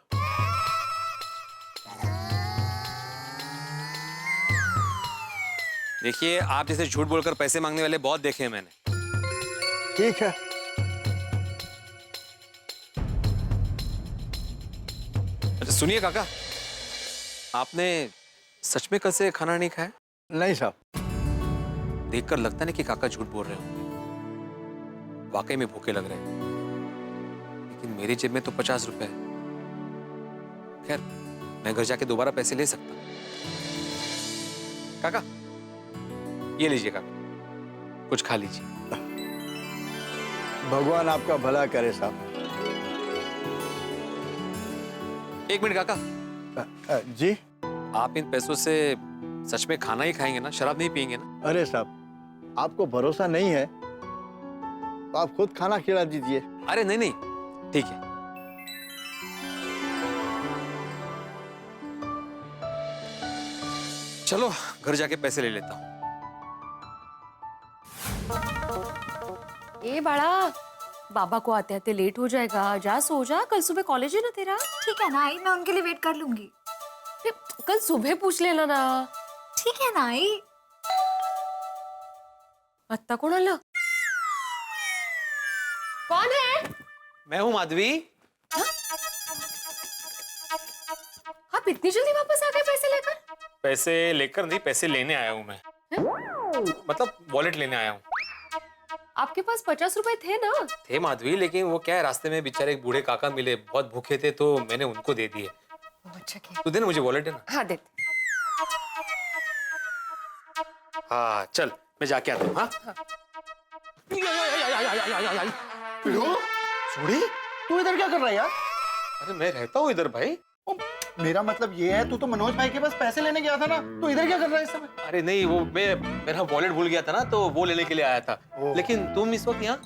[SPEAKER 10] देखिए, आप जैसे झूठ बोलकर पैसे मांगने वाले बहुत देखे हैं मैंने।
[SPEAKER 14] ठीक है।
[SPEAKER 10] अच्छा सुनिए काका, आपने सच में कल से खाना नहीं खाया?
[SPEAKER 14] नहीं साहब।
[SPEAKER 10] देखकर लगता नहीं कि काका झूठ बोल रहे होंगे, वाकई में भूखे लग रहे हैं। लेकिन मेरी जेब में तो 50 रुपए है। खैर, मैं घर जाके दोबारा पैसे ले सकता हूँ। काका ये लीजिए काका, कुछ खा लीजिए।
[SPEAKER 14] भगवान आपका भला करे साहब।
[SPEAKER 10] एक मिनट काका।
[SPEAKER 14] जी?
[SPEAKER 10] आप इन पैसों से सच में खाना ही खाएंगे ना, शराब नहीं पिएंगे ना?
[SPEAKER 14] अरे साहब, आपको भरोसा नहीं है तो आप खुद खाना खिला दीजिए।
[SPEAKER 10] अरे नहीं नहीं, ठीक है। चलो घर जाके पैसे ले लेता हूँ।
[SPEAKER 6] ए बड़ा, बाबा को आते आते लेट हो जाएगा, जा सो जा, कल सुबह कॉलेज है ना तेरा।
[SPEAKER 13] ठीक है ना आई, मैं उनके लिए वेट कर लूंगी।
[SPEAKER 6] कल सुबह पूछ लेना ना।
[SPEAKER 13] ठीक है ना आई।
[SPEAKER 6] अत्ता कौन आला? कौन है?
[SPEAKER 10] मैं हूँ माधवी।
[SPEAKER 6] आप इतनी जल्दी वापस आ गए पैसे लेकर?
[SPEAKER 10] पैसे लेकर नहीं, पैसे लेने आया हूँ मैं। मतलब वॉलेट लेने आया हूँ।
[SPEAKER 6] आपके पास 50 रुपए थे ना?
[SPEAKER 10] थे माधवी, लेकिन वो क्या है, रास्ते में बेचारे एक बूढ़े काका मिले, बहुत भूखे थे तो मैंने उनको दे दिए।
[SPEAKER 6] अच्छा क्या?
[SPEAKER 10] तू दे ना मुझे वॉलेट, है ना?
[SPEAKER 6] हाँ दे।
[SPEAKER 10] हाँ चल मैं जाके आता हूँ। हाँ
[SPEAKER 8] सूरी, तू इधर क्या कर रहा है यार?
[SPEAKER 10] अरे मैं रहता हूँ इधर भाई।
[SPEAKER 8] मेरा मतलब ये है, तू तो मनोज भाई के पास पैसे लेने गया था ना, तो इधर क्या कर रहा है इस समय?
[SPEAKER 10] अरे नहीं, वो मेरा वॉलेट भूल गया था ना, तो वो लेने के लिए आया था। लेकिन तुम इस वक्त यहाँ?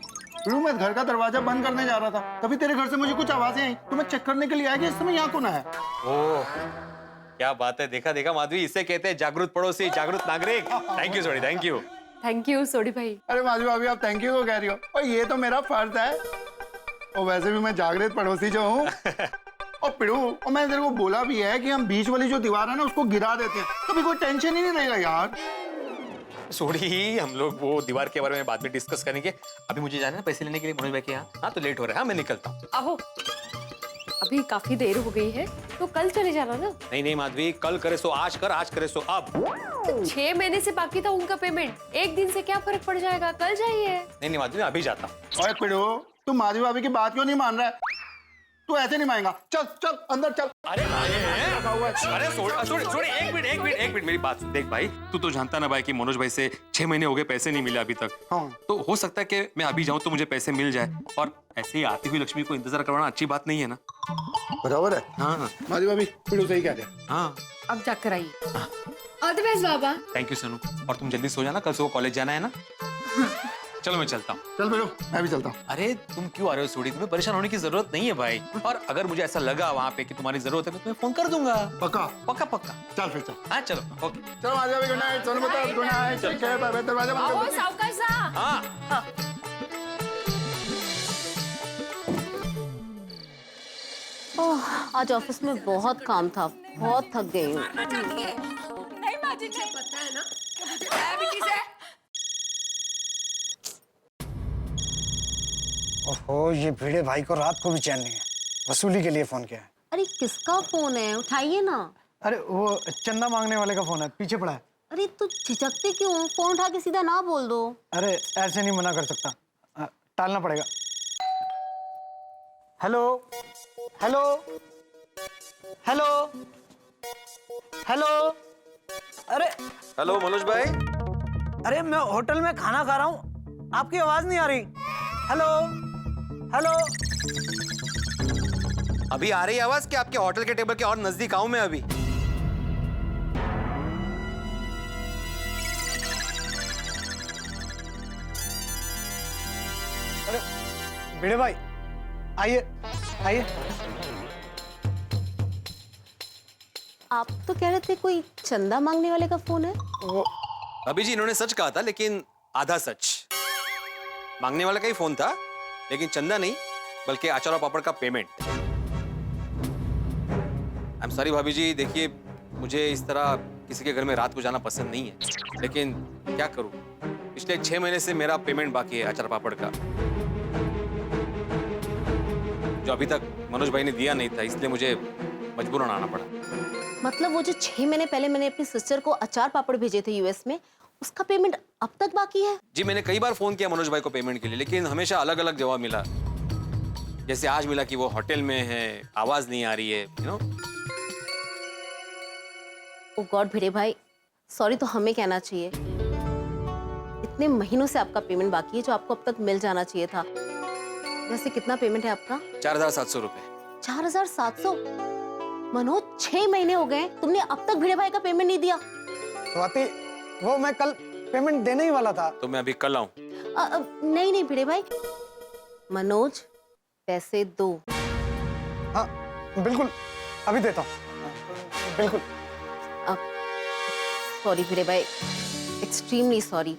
[SPEAKER 8] मैं घर का दरवाजा बंद करने जा रहा था, तभी तेरे घर से मुझे कुछ आवाजें आई, तो मैं चेक करने के लिए आया कि इस समय यहाँ कौन है।
[SPEAKER 10] ओह क्या बात है, देखा देखा माधवी, इसे कहते हैं जागरूक पड़ोसी, जागरूक नागरिक। Thank you Sodhi, thank you.
[SPEAKER 6] Thank you Sodhi भाई।
[SPEAKER 8] अरे माधवी भाभी, आप थैंक यू को कह रही हो, और ये तो मेरा फर्ज है। और वैसे भी मैं जागृत पड़ोसी जो हूँ। और पिड़ू, और मैंने तेरे को बोला भी है कि हम बीच वाली जो दीवार है ना उसको गिरा देते हैं, कभी कोई टेंशन ही नहीं रहेगा यार।
[SPEAKER 10] सोडी, हम लोग वो दीवार के बारे में बाद में डिस्कस करेंगे। अभी मुझे जाना है पैसे लेने के लिए मनोज भाई के यहाँ। हाँ तो लेट हो रहा है, हाँ मैं निकलता हूँ।
[SPEAKER 6] आहो, अभी काफी देर हो गई है, तो कल चले जाना ना।
[SPEAKER 10] नहीं नहीं माधवी, कल करे सो आज कर, आज करे सो अब।
[SPEAKER 6] तो 6 महीने से बाकी था उनका पेमेंट, एक दिन से क्या फर्क पड़ जाएगा, कल जाइए।
[SPEAKER 10] नहीं नहीं माधवी, मैं अभी जाता हूँ।
[SPEAKER 8] ओए पिड़ू, तू माधवी भाभी की बात क्यों नहीं मान रहा है? तू ऐसे नहीं मानेगा। चल चल अंदर चल।
[SPEAKER 10] अरे छोड़ एक मिनट मेरी बात सुन। देख भाई, तू तो जानता ना भाई कि मनोज भाई से 6 महीने हो गए, पैसे नहीं मिले अभी तक।
[SPEAKER 8] हाँ।
[SPEAKER 10] तो हो सकता है कि मैं अभी जाऊं तो मुझे पैसे मिल जाए, और ऐसे ही आती हुई लक्ष्मी को इंतजार करवाना अच्छी बात नहीं है ना।
[SPEAKER 8] बराबर है।
[SPEAKER 10] हाँ
[SPEAKER 8] माधवी भाभी, पिड़ू सही कह रहे हैं।
[SPEAKER 10] हाँ,
[SPEAKER 6] अब जाकर आइए। All the best Baba.
[SPEAKER 10] Thank you Sonu. और तुम जल्दी सो जाना, कल सुबह कॉलेज जाना है ना। चलो मैं चलता हूँ।
[SPEAKER 8] चल पिड़ू, मैं भी चलता हूँ।
[SPEAKER 10] अरे तुम क्यों आ रहे हो सोडी, तुम्हें परेशान होने की जरूरत नहीं है भाई। और अगर मुझे ऐसा लगा वहाँ पे कि तुम्हारी जरूरत है, मैं तुम्हें फोन कर दूंगा।
[SPEAKER 8] पक्का
[SPEAKER 10] पक्का पक्का।
[SPEAKER 8] चल फिर चल।
[SPEAKER 10] हाँ चलो, ओके।
[SPEAKER 8] चलो माधवी भाभी, गुड नाइट। सोनू बता, गुड नाइट। ठीक है, बाय बाय। दरवाजा बंद कर दो।
[SPEAKER 6] सावकाश सा।
[SPEAKER 10] हाँ
[SPEAKER 15] आज ऑफिस में बहुत काम था, बहुत थक गई हूँ।
[SPEAKER 6] नहीं बाजी, पता है ना कि मुझे डायबिटीज है।
[SPEAKER 3] ओहो, ये भिड़े भाई को रात को भी चैन नहीं है, वसूली के लिए फोन किया है।
[SPEAKER 15] अरे किसका फोन है, उठाइए ना।
[SPEAKER 3] अरे वो चंदा मांगने वाले का फोन है, पीछे पड़ा है।
[SPEAKER 15] अरे तू झिझकते क्यों, फोन उठा के सीधा ना बोल दो।
[SPEAKER 3] अरे ऐसे नहीं मना कर सकता, टालना पड़ेगा। Hello hello hello hello. अरे
[SPEAKER 10] हेलो मनोज भाई।
[SPEAKER 3] अरे मैं होटल में खाना खा रहा हूँ, आपकी आवाज नहीं आ रही। Hello hello.
[SPEAKER 10] अभी आ रही आवाज कि आपके होटल के टेबल के और नजदीक आऊं मैं अभी?
[SPEAKER 3] अरे भिड़े भाई, आइए आइए।
[SPEAKER 15] आप तो कह रहे थे कोई चंदा मांगने वाले का फोन है।
[SPEAKER 3] वो
[SPEAKER 10] अभी जी इन्होंने सच कहा था, लेकिन आधा सच। मांगने वाला का ही फोन था, लेकिन चंदा नहीं बल्कि अचार और पापड़ का पेमेंट। आई एम सॉरी भाभी जी, देखिए मुझे इस तरह किसी के घर में रात को जाना पसंद नहीं है, लेकिन क्या करूं, पिछले 6 महीने से मेरा पेमेंट बाकी है अचार पापड़ का, जो अभी तक मनोज भाई ने दिया नहीं था, इसलिए मुझे मजबूरन आना पड़ा।
[SPEAKER 15] मतलब वो जो 6 महीने पहले मैंने अपनी सिस्टर को अचार पापड़ भेजे थे यूएस में, उसका पेमेंट अब तक बाकी है?
[SPEAKER 10] जी मैंने कई बार फोन किया मनोज भाई को पेमेंट के लिए, लेकिन हमेशा अलग अलग जवाब मिला। जैसे आज मिला कि वो होटल में है, आवाज नहीं आ रही है, यू नो।
[SPEAKER 15] ओ गॉड भिड़े भाई, सॉरी तो हमें कहना चाहिए। इतने महीनों से आपका पेमेंट बाकी है जो आपको अब तक मिल जाना चाहिए था। वैसे कितना पेमेंट है आपका?
[SPEAKER 10] 4700 रुपए।
[SPEAKER 15] 4700? मनोज 6 महीने हो गए, तुमने अब तक भिड़े भाई का पेमेंट नहीं दिया।
[SPEAKER 3] स्वाति, वो मैं कल पेमेंट देने ही वाला था।
[SPEAKER 10] तो मैं अभी कल आऊं?
[SPEAKER 15] नहीं नहीं भिड़े भाई, मनोज पैसे दो।
[SPEAKER 3] हाँ बिल्कुल, अभी देता हूँ, बिल्कुल।
[SPEAKER 15] सॉरी भिड़े भाई, एक्सट्रीमली सॉरी।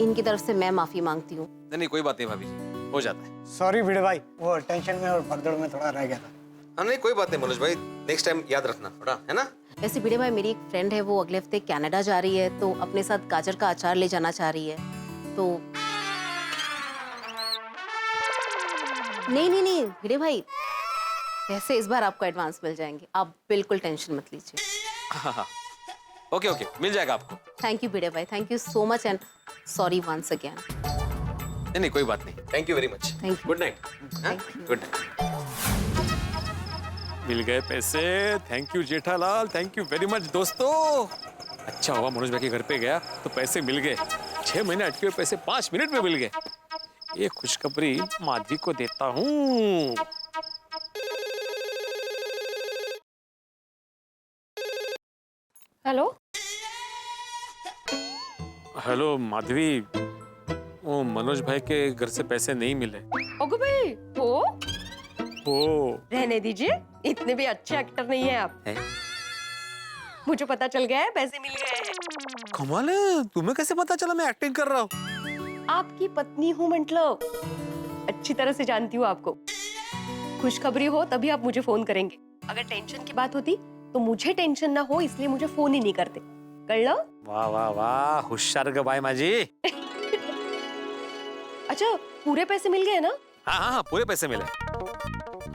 [SPEAKER 15] इनकी तरफ से मैं माफी मांगती हूँ।
[SPEAKER 10] नहीं कोई बात नहीं भाभी जी, हो जाता है।
[SPEAKER 3] सॉरी भिड़े भाई, वो टेंशन में और भगदड़ में थोड़ा रह गया था।
[SPEAKER 10] हाँ नहीं कोई बात नहीं मनोज भाई, नेक्स्ट टाइम याद रखना थोड़ा, है ना।
[SPEAKER 15] वैसे भिड़े भाई, मेरी एक फ्रेंड है, वो अगले हफ्ते कनाडा जा रही है, तो अपने साथ गाजर का अचार ले जाना चाह रही है। तो नहीं नहीं नहीं भिड़े भाई, वैसे इस बार आपको एडवांस मिल जाएंगे, आप बिल्कुल टेंशन मत लीजिए।
[SPEAKER 10] हाँ ओके ओके, मिल जाएगा आपको।
[SPEAKER 15] थैंक यू भिड़े भाई, thank you so much and sorry once again.
[SPEAKER 10] नहीं कोई बात नहीं, thank you very much.
[SPEAKER 15] Thank you.
[SPEAKER 10] Good night. Good night. मिल गए पैसे, thank you Jethalal, thank you very much दोस्तों। अच्छा हुआ मनोज भाई के घर पे गया तो पैसे मिल गए। 6 महीने अटके हुए पैसे 5 मिनट में मिल गए। ये खुशखबरी माधवी को देता हूँ।
[SPEAKER 6] हेलो
[SPEAKER 10] हेलो माधवी, वो मनोज भाई के घर से पैसे नहीं मिले।
[SPEAKER 6] ओगो भाई, हो
[SPEAKER 16] रहने दीजिए, इतने भी अच्छे एक्टर नहीं है आप। मुझे पता चल गया है, पैसे मिल गए हैं।
[SPEAKER 10] कमाल है, तुम्हें कैसे पता चला मैं एक्टिंग कर रहा हूँ?
[SPEAKER 16] आपकी पत्नी हूँ, मतलब अच्छी तरह से जानती हूँ आपको। खुशखबरी हो तभी आप मुझे फोन करेंगे, अगर टेंशन की बात होती तो मुझे टेंशन ना हो इसलिए मुझे फोन ही नहीं करते। कर लो।
[SPEAKER 10] वाह वाह वाह, होशियार ग बाई माजी।
[SPEAKER 16] अच्छा, पूरे पैसे मिल गए ना?
[SPEAKER 10] हाँ हाँ हाँ, पूरे पैसे मिले।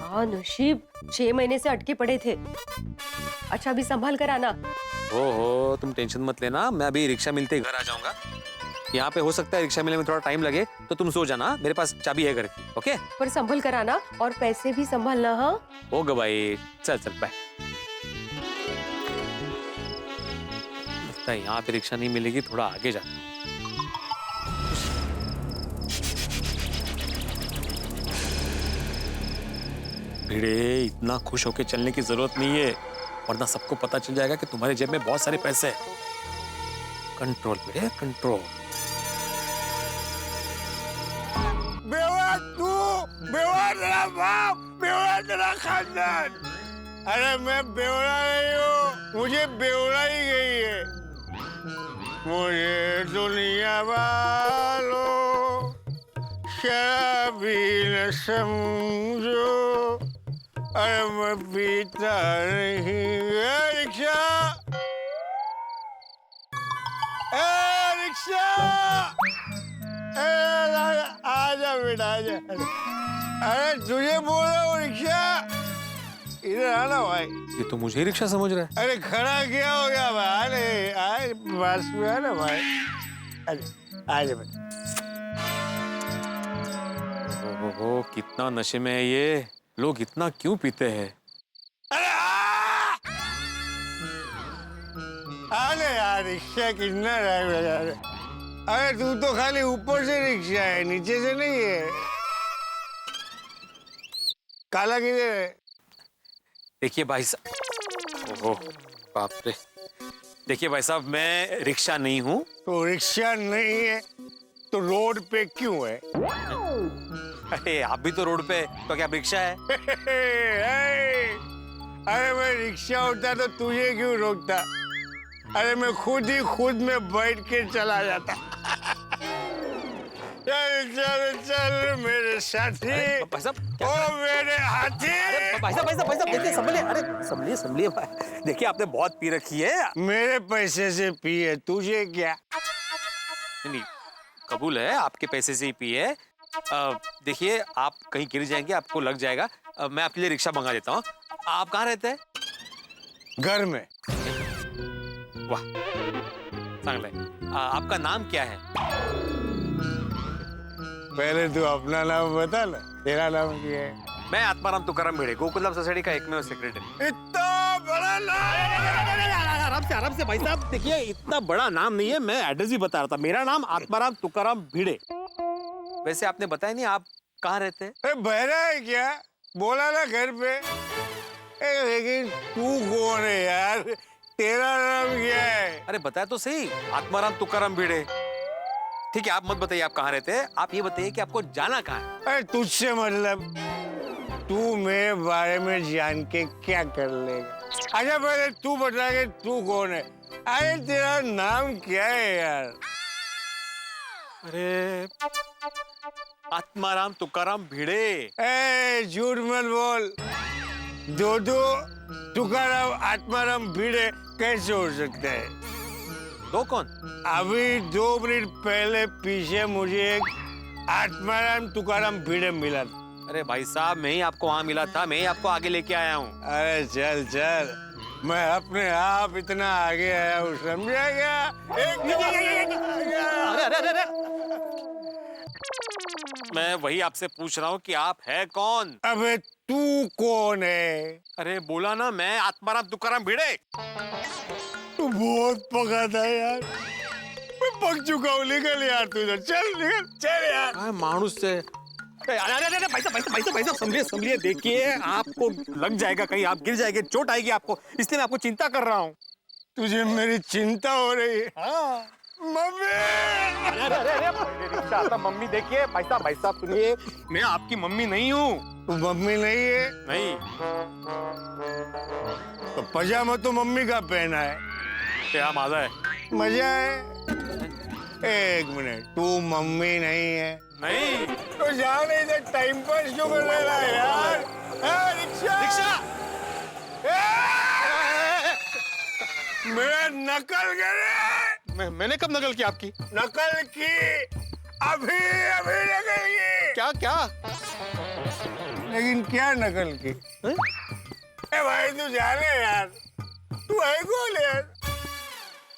[SPEAKER 16] हाँ नशीब, 6 महीने से अटके पड़े थे। अच्छा अभी संभाल कर आना।
[SPEAKER 10] हो तुम टेंशन मत लेना, मैं अभी रिक्शा मिलते ही घर आ जाऊंगा। यहाँ पे हो सकता है रिक्शा मिलने में थोड़ा टाइम लगे, तो तुम सो जाना, मेरे पास चाबी है घर की। ओके,
[SPEAKER 16] पर संभल कर आना और पैसे भी संभालना। हाँ
[SPEAKER 10] होगा भाई, चल चल बाय। लगता है यहाँ पे रिक्शा नहीं मिलेगी, थोड़ा आगे जा। भिड़े, इतना खुश होके चलने की जरूरत नहीं है, वरना सबको पता चल जाएगा कि तुम्हारे जेब में बहुत सारे पैसे हैं। कंट्रोल भिड़े, कंट्रोल।
[SPEAKER 9] बेवा तू, बेवा तेरा बाप, बेवा तेरा खानदान। अरे मैं बेवड़ा नहीं हूँ, मुझे बेवड़ा ही गई है। मुझे दुनिया वालों शराबी न समझो, अरे मैं पीता नहीं। रिक्शा, रिक्शा, आजा बेटा आजा। अरे तुझे बोल रहा हूँ रिक्शा, इधर आना भाई।
[SPEAKER 10] ये तो मुझे ही रिक्शा समझ रहा है।
[SPEAKER 9] अरे खड़ा क्या हो गया भाई? अरे आए पास में आना भाई, आजा बेटा।
[SPEAKER 10] ओहो, कितना नशे में है ये, लोग इतना क्यों पीते हैं?
[SPEAKER 9] अरे यार रिक्शा कितना टाइम लगा रहे। अरे तू तो खाली ऊपर से रिक्शा है, नीचे से नहीं है। काला किधर है?
[SPEAKER 10] देखिए भाई साहब, ओहो बाप रे, देखिए भाई साहब, मैं रिक्शा नहीं हूँ।
[SPEAKER 9] तो रिक्शा नहीं है तो रोड पे क्यों है?
[SPEAKER 10] अरे आप भी तो रोड पे, तो क्या आप रिक्शा है?
[SPEAKER 9] अरे मैं रिक्शा होता तो तुझे क्यों रोकता? अरे मैं खुद में बैठ के चला जाता। चल चल चल मेरे साथी, ओ मेरे हाथी।
[SPEAKER 10] भाई साहब देखिए, संभलिए भाई। देखिए आपने बहुत पी रखी है।
[SPEAKER 9] मेरे पैसे से पी है, तुझे क्या?
[SPEAKER 10] नहीं, कबूल है, आपके पैसे से ही पी है। देखिए आप कहीं गिर जाएंगे, आपको लग जाएगा। मैं आपके लिए रिक्शा मंगा देता हूँ। आप कहाँ रहते हैं?
[SPEAKER 9] घर में।
[SPEAKER 10] वाह, चांगला है। आपका नाम क्या है?
[SPEAKER 9] पहले तू अपना नाम बता ना, तेरा नाम क्या है?
[SPEAKER 10] मैं आत्माराम तुकाराम भिड़े, गोकुलम सोसाइटी का एकमेव सेक्रेटरी।
[SPEAKER 9] इतना बड़ा नाम?
[SPEAKER 10] आराम से भाई साहब, देखिए इतना बड़ा नाम नहीं है, मैं एड्रेस ही बता रहा था। मेरा नाम आत्माराम तुकाराम भिड़े। वैसे आपने बताया नहीं आप कहाँ रहते हैं?
[SPEAKER 9] बहरा है क्या? बोला ना घर पे। लेकिन तू कौन है यार? तेरा नाम क्या है?
[SPEAKER 10] अरे बताया तो सही, आत्माराम तुकाराम भिड़े। ठीक है, आप मत बताइए आप कहाँ रहते हैं, आप ये बताइए कि आपको जाना कहाँ है।
[SPEAKER 9] अरे तुझसे मतलब, तू मेरे बारे में जान के क्या कर लेगा? अच्छा पहले तू बता के तू कौन है? अरे तेरा नाम क्या है यार?
[SPEAKER 10] अरे आत्माराम तुकाराम भिड़े।
[SPEAKER 9] ए झूठ मत बोल। दो तुकाराम आत्माराम भिड़े कैसे हो सकता है?
[SPEAKER 10] दो कौन?
[SPEAKER 9] अभी 2 मिनट पहले पीछे मुझे एक आत्माराम तुकाराम भिड़े मिला था।
[SPEAKER 10] अरे भाई साहब, मैं ही आपको वहाँ मिला था, मैं ही आपको आगे लेके आया हूँ।
[SPEAKER 9] अरे चल चल, मैं अपने आप इतना आगे आया हूँ, समझा क्या?
[SPEAKER 10] अरे मैं वही आपसे पूछ रहा हूँ कि आप है कौन?
[SPEAKER 9] अबे तू कौन है?
[SPEAKER 10] अरे बोला ना, मैं आत्माराम तुकाराम भिड़े।
[SPEAKER 9] तू बहुत पका था यार, मैं पक चुका हूँ। निकल यार तू इधर, चल निकल, चल यार।
[SPEAKER 10] मानुस से अरे भाई साहब समझिए, देखिए आपको लग जाएगा, कहीं आप गिर जाएंगे, चोट आएगी आपको, इसलिए मैं आपको चिंता कर रहा हूँ।
[SPEAKER 9] तुझे मेरी चिंता हो रही है? हाँ। मम्मी!
[SPEAKER 10] अरे रिक्शा आता। मम्मी देखिए, भाई साहब सुनिए, मैं आपकी मम्मी नहीं हूँ।
[SPEAKER 9] तू मम्मी नहीं है?
[SPEAKER 10] नहीं।
[SPEAKER 9] तो पजामा तो मम्मी का पहना है।
[SPEAKER 10] क्या मजा है?
[SPEAKER 9] मजा है। एक मिनट, तू मम्मी नहीं है?
[SPEAKER 10] नहीं।
[SPEAKER 9] तो जान इधर टाइम पास क्यों कर रहा है यार? रिक्शा! मेरा नकल करे।
[SPEAKER 10] मैंने कब नकल की आपकी?
[SPEAKER 9] नकल की, अभी नकल की।
[SPEAKER 10] क्या?
[SPEAKER 8] लेकिन क्या नकल की? ए भाई तू जाने यार, तू है कौन यार?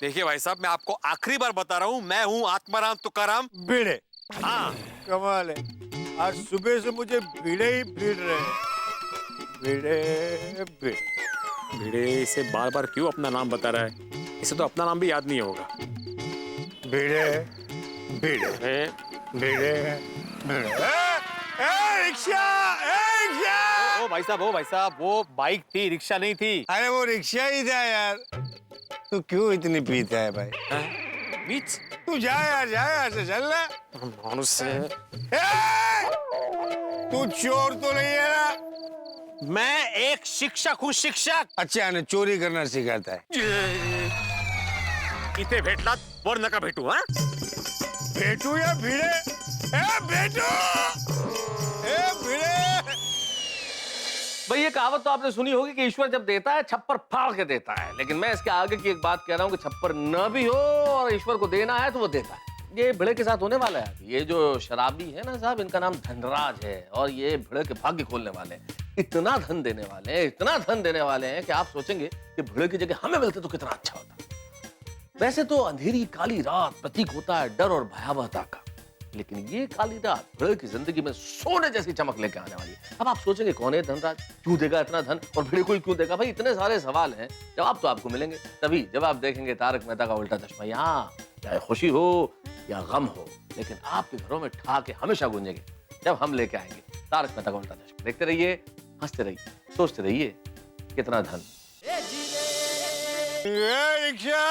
[SPEAKER 10] देखिए भाई साहब, मैं आपको आखिरी बार बता रहा हूँ, मैं हूँ आत्माराम तुकाराम
[SPEAKER 8] भिड़े।
[SPEAKER 10] हाँ।
[SPEAKER 8] कमाल है, आज सुबह से मुझे भिड़े ही भिड़ रहे हैं। भिड़े भिड़े
[SPEAKER 10] भिड़े इसे बार बार क्यों अपना नाम बता रहा है? इसे तो अपना नाम भी याद नहीं होगा।
[SPEAKER 8] भिड़े भिड़े भिड़े भिड़े। Rickshaw, rickshaw.
[SPEAKER 10] ओ भाई साहब, वो बाइक थी, रिक्शा नहीं थी।
[SPEAKER 8] अरे वो रिक्शा ही था यार। तू क्यों इतनी पीता है भाई?
[SPEAKER 10] बीच
[SPEAKER 8] तू जा यार, जा यार से चल ना। तू चोर तो नहीं है ना?
[SPEAKER 10] मैं एक शिक्षक हूँ, शिक्षक।
[SPEAKER 8] अच्छा ने चोरी करना सिखाता है।
[SPEAKER 10] इथे भेटलात वर नका भेटू। हाँ,
[SPEAKER 8] भेटू या भिड़े? भेटू, भिड़े।
[SPEAKER 7] भाई ये कहावत तो आपने सुनी होगी कि ईश्वर जब देता है छप्पर फाड़ के देता है, लेकिन मैं इसके आगे की एक बात कह रहा हूँ कि छप्पर न भी हो और ईश्वर को देना है तो वो देता है। ये भिड़े के साथ होने वाला है। ये जो शराबी है ना साहब, इनका नाम धनराज है और ये भिड़े के भाग्य खोलने वाले हैं। इतना धन देने वाले हैं, इतना धन देने वाले हैं कि आप सोचेंगे कि भिड़े की जगह हमें मिलते तो कितना अच्छा होता। वैसे तो अंधेरी काली रात प्रतीक होता है डर और भयावहता का, लेकिन ये काली रात भिड़े की जिंदगी में सोने जैसी चमक लेके आने वाली है। अब आप सोचेंगे कौन है धनराज, क्यों देगा इतना धन और भिड़े को क्यों देगा? भाई इतने सारे सवाल हैं, जवाब तो आपको मिलेंगे तभी जब आप देखेंगे तारक मेहता का उल्टा चश्मा। यहाँ चाहे खुशी हो या गम हो, लेकिन आपके घरों में ठहाके हमेशा गूंजेंगे जब हम लेके आएंगे तारक मेहता का उल्टा चश्मा। देखते रहिए, हंसते रहिए, सोचते रहिए कितना धन।
[SPEAKER 8] Rickshaw,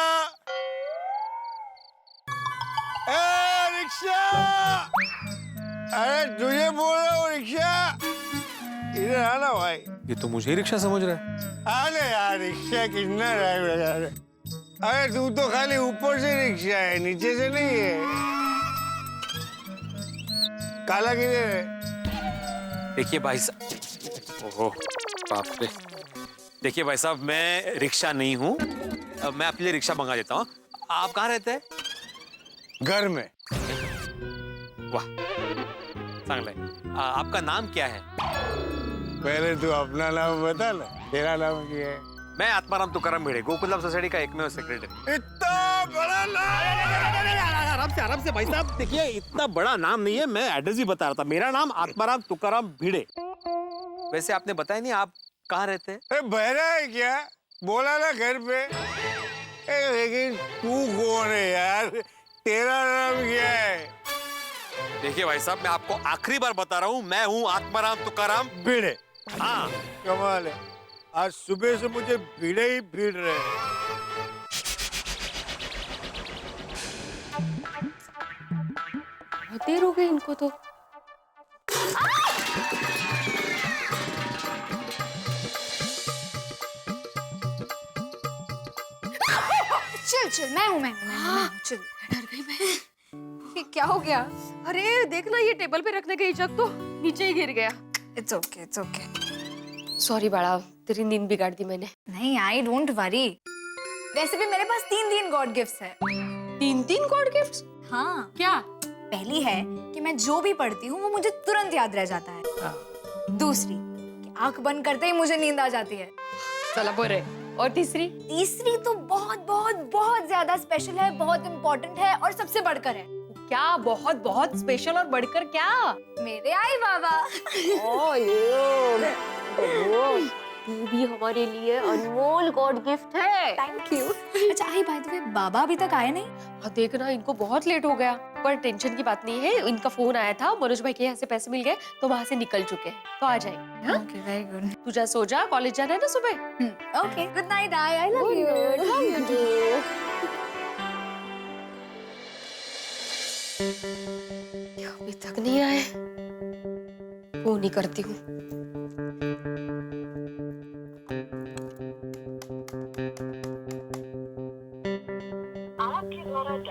[SPEAKER 8] rickshaw. अरे तुझे बोल रहा हूँ रिक्शा, इधर आना भाई।
[SPEAKER 10] ये तो मुझे ही रिक्शा समझ रहा है।
[SPEAKER 8] आने यार, रिक्शा कितना टाइम लगा रहे। अरे तू तो खाली ऊपर से रिक्शा है, नीचे से नहीं है। काला किधर है?
[SPEAKER 10] देखिए भाई साहब, ओहो बाप रे। देखिए भाई साहब, मैं रिक्शा नहीं हूँ, मैं आपके लिए रिक्शा मंगा देता हूँ। आप कहाँ रहते हैं?
[SPEAKER 8] घर में।
[SPEAKER 10] वाह, चांगला है। आपका नाम क्या है?
[SPEAKER 8] पहले तू अपना नाम बता ना, तेरा नाम क्या है?
[SPEAKER 10] मैं आत्माराम तुकाराम भिड़े, गोकुलम सोसाइटी का एकमेव सेक्रेटरी।
[SPEAKER 8] इतना बड़ा नाम?
[SPEAKER 10] आराम से भाई साहब, देखिए इतना बड़ा नाम नहीं है, मैं एड्रेस ही बता रहा था। मेरा नाम आत्माराम तुकाराम भिड़े। वैसे आपने बताया नहीं आप कहाँ रहते हैं?
[SPEAKER 8] बहरा है क्या? बोला ना घर पे। लेकिन तू कौन है यार? तेरा नाम क्या है?
[SPEAKER 10] देखिए भाई साहब, मैं आपको आखिरी बार बता रहा हूँ, मैं हूँ आत्माराम तुकाराम
[SPEAKER 8] भिड़े।
[SPEAKER 10] हाँ।
[SPEAKER 8] कमाल है, आज सुबह से मुझे भिड़े ही भिड़ रहे हैं।
[SPEAKER 16] बहुत देर हो गई इनको तो।
[SPEAKER 13] चल चल, मैं हूँ चल।
[SPEAKER 16] डर गई मैं।
[SPEAKER 13] ये क्या हो गया?
[SPEAKER 16] अरे देखना, ये टेबल पे रखने गई जग तो नीचे ही गिर गया।
[SPEAKER 13] It's okay, it's okay.
[SPEAKER 16] Sorry बाड़ा, तेरी नींद बिगाड़ दी मैंने।
[SPEAKER 13] नहीं, आई डोंट वरी। वैसे भी मेरे पास 3 गॉड गिफ्ट्स है।
[SPEAKER 16] 3 गॉड गिफ्ट्स?
[SPEAKER 13] हाँ।
[SPEAKER 16] क्या?
[SPEAKER 13] पहली है कि मैं जो भी पढ़ती हूँ वो मुझे तुरंत याद रह जाता है। दूसरी कि आंख बंद करते ही मुझे नींद आ जाती है।
[SPEAKER 16] चला बोरे। और तीसरी?
[SPEAKER 13] तीसरी तो बहुत बहुत बहुत ज्यादा स्पेशल है, बहुत इम्पोर्टेंट है और सबसे बढ़कर है।
[SPEAKER 16] क्या बहुत बहुत स्पेशल और बढ़कर क्या?
[SPEAKER 13] मेरे आई बाबा।
[SPEAKER 16] तू भी हमारे लिए अनमोल गॉड गिफ्ट है।
[SPEAKER 13] Thank you. अच्छा आई बाय द वे, बाबा अभी तक आए नहीं?
[SPEAKER 16] हाँ देखना, इनको बहुत लेट हो गया, पर टेंशन की बात नहीं है। इनका फोन आया था, मनोज भाई के यहाँ से पैसे मिल गए तो वहाँ से निकल चुके हैं, तो आ जाएंगे।
[SPEAKER 13] Okay, very good.
[SPEAKER 16] तू जा सो जा, कॉलेज जाना है ना सुबह।
[SPEAKER 13] Okay, good night. I love you.
[SPEAKER 16] अभी तक नहीं आए, फोन ही करती हूँ।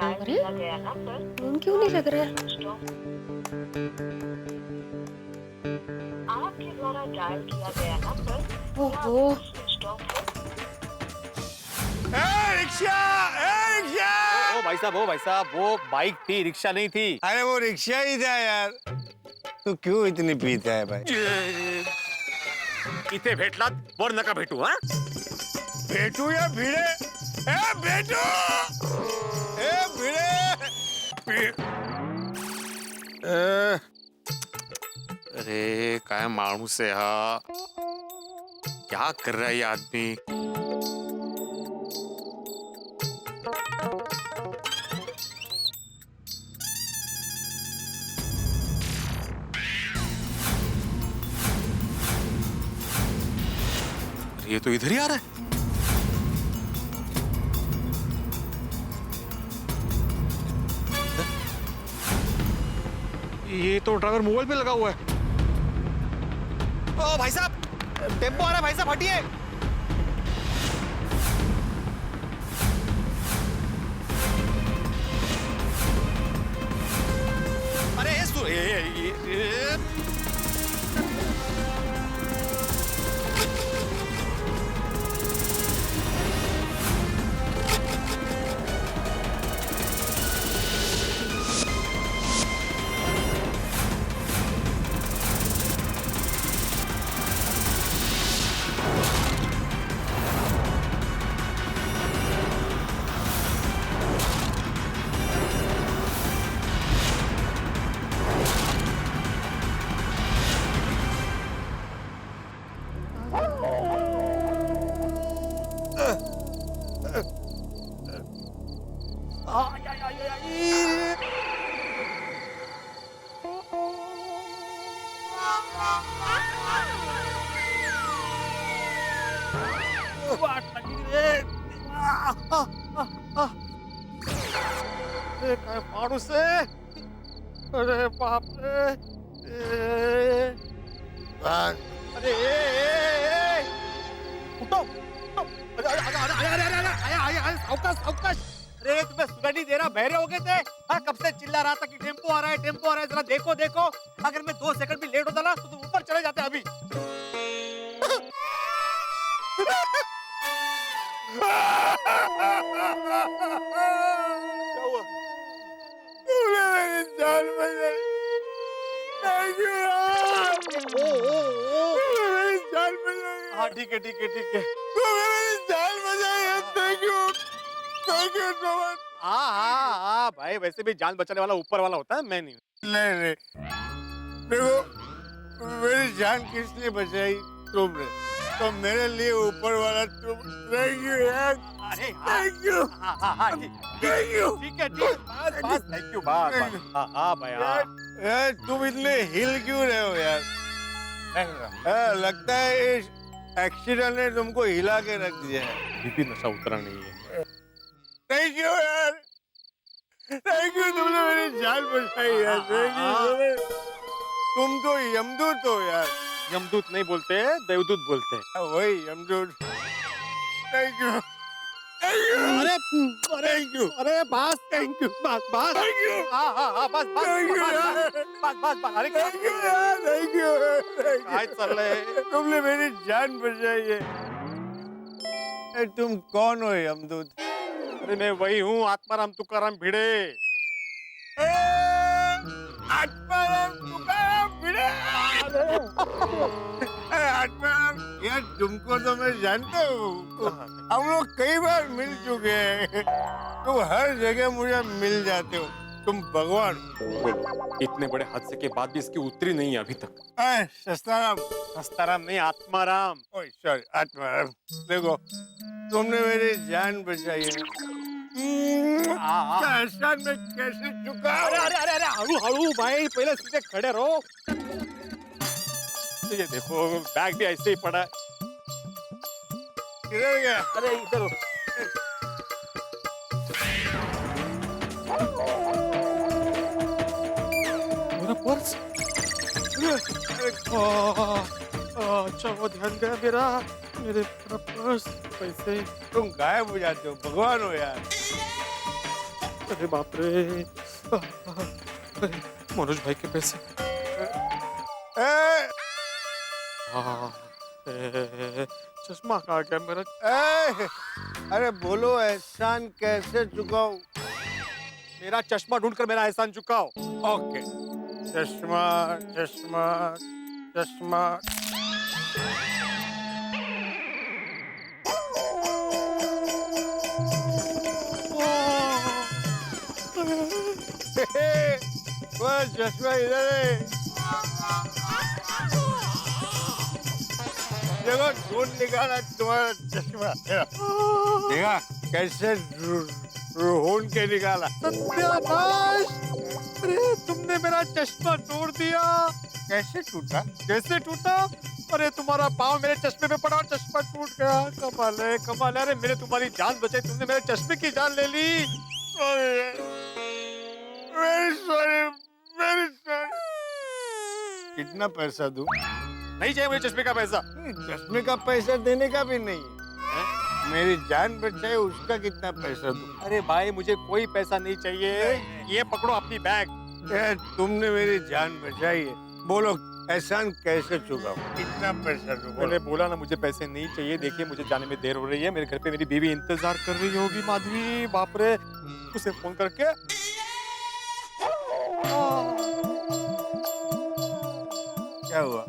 [SPEAKER 16] अरे फोन क्यों नहीं लग रहा है? आपके द्वारा डायल किया गया नंबर। ओहो।
[SPEAKER 8] Rickshaw, rickshaw.
[SPEAKER 10] ओ भाई साहब, वो बाइक थी, रिक्शा नहीं थी।
[SPEAKER 8] अरे वो रिक्शा ही था यार।
[SPEAKER 17] तू क्यों इतनी पीता है भाई?
[SPEAKER 10] इथे भेटलात वर नका भेटू हा.
[SPEAKER 17] भेटू या भिडे? ए भेटू! ए भिडे!
[SPEAKER 10] अरे काय माणूस है हा. क्या कर रहा है ये आदमी. ये तो इधर ही आ रहा है. ये तो ड्राइवर मोबाइल पे लगा हुआ है. ओ भाई साहब, टेम्पो आ रहा है भाई साहब, हटिए. अरे ये
[SPEAKER 17] काय माणूस आहे. अरे बाप रे. अरे उठो. अरे सावकाश सावकाश. अरे तुम्हें सुनाई नहीं दे रहा? बहरे हो गए थे? हाँ, कब से चिल्ला रहा था कि टेम्पो आ रहा है, टेम्पो आ रहा है. जरा देखो देखो. अगर मैं 2 सेकंड भी लेट होता ना तो तुम ऊपर चले जाते अभी. मेरी जान बचाई. थैंक यू यार. मेरी जान बचाई. हाँ ठीक है ठीक है ठीक है. मेरी जान बचाई है. Thank you so much. हाँ भाई, वैसे भी जान बचाने वाला ऊपर वाला होता है, मैं नहीं. नहीं देखो, मेरी जान किसने बचाई? तुमने. तो मेरे लिए ऊपर वाला तुम. थैंक यू यार. अरे थैंक यू. Thank you. ठीक है बस बस. Thank you. बस हाँ भाई. यार तुम इतने हिल क्यों रहे हो यार? लगता है इस एक्सीडेंट ने तुमको हिला के रख दिया है.
[SPEAKER 10] बीपी नशा उतरा नहीं है.
[SPEAKER 17] थैंक यू यार. थैंक यू, तुमने मेरी जान बचाई यार. Thank you. तुम तो यमदूत हो यार.
[SPEAKER 10] यमदूत नहीं बोलते, देवदूत बोलते हैं.
[SPEAKER 17] वही यमदूत. Thank you. अरे थैंक यू. अरे बस. Thank you. बस बस. Thank you. हाँ बस बस. थैंक यू यार. बस. अरे थैंक यू यार. Thank you. काय चल रहे. तुमने मेरी जान बचाई है. तुम कौन हो यमदूत?
[SPEAKER 10] अरे मैं वही हूँ, आत्माराम तुकाराम भिड़े.
[SPEAKER 17] आत्माराम तुकाराम भिड़े. आत्माराम यार, तुमको तो मैं जानता हूँ. हम लोग कई बार मिल चुके हैं. तुम हर जगह मुझे मिल जाते हो. तुम भगवान.
[SPEAKER 10] इतने बड़े हादसे के बाद भी इसकी उतरी नहीं है अभी तक.
[SPEAKER 17] सस्ताराम.
[SPEAKER 10] सस्ताराम नहीं, आत्माराम.
[SPEAKER 17] Oh sorry, Atmaram. देखो, तुमने मेरी जान बचाई है. एहसान में कैसे चुका?
[SPEAKER 10] अरे हळू भाई, पहले सीधे खड़े रहो. ये देखो, बैग भी ऐसे ही पड़ा है.
[SPEAKER 17] किधर गया?
[SPEAKER 10] अरे इधर. मेरा पर्स. अच्छा वो ध्यान गया मेरा. मेरे पर्स, पैसे.
[SPEAKER 17] तुम गायब हो जाते हो. भगवान हो यार.
[SPEAKER 10] अरे बाप रे. मनोज भाई के पैसे. चश्मा कहाँ गया मेरा?
[SPEAKER 17] अरे बोलो, एहसान कैसे चुकाऊं?
[SPEAKER 10] मेरा चश्मा ढूंढकर मेरा एहसान चुकाओ.
[SPEAKER 17] ओके. चश्मा चश्मा चश्मा वो चश्मा इधर है। देखो ढूंढ निकाला तुम्हारा चश्मा। देखा कैसे ढूंढ के निकाला।
[SPEAKER 18] सत्यानाश! अरे तुमने मेरा चश्मा तोड़ दिया।
[SPEAKER 17] कैसे टूटा?
[SPEAKER 18] कैसे टूटा? अरे तुम्हारा पाँव मेरे चश्मे पे पड़ा और चश्मा टूट गया। कमाल है कमाल है। अरे मेरे तुम्हारी जान बचाई, तुमने मेरे चश्मे की जान ले ली।
[SPEAKER 17] Very sorry very sorry. कितना पैसा दूं?
[SPEAKER 18] नहीं चाहिए मुझे चश्मे का पैसा।
[SPEAKER 17] चश्मे का पैसा देने का भी नहीं है। मेरी जान बचाए उसका कितना पैसा दूं?
[SPEAKER 18] अरे भाई मुझे कोई पैसा नहीं चाहिए। ये पकड़ो अपनी बैग।
[SPEAKER 17] यार तुमने मेरी जान बचाई है, बोलो एहसान कैसे चुकाऊं? कितना पैसा दूं?
[SPEAKER 18] मैंने बोला ना मुझे पैसे नहीं चाहिए। देखिए मुझे जाने में देर हो रही है। मेरे घर पे मेरी बीवी इंतजार कर रही होगी। माधवी बाप रे, उसे फोन करके
[SPEAKER 17] क्या हुआ?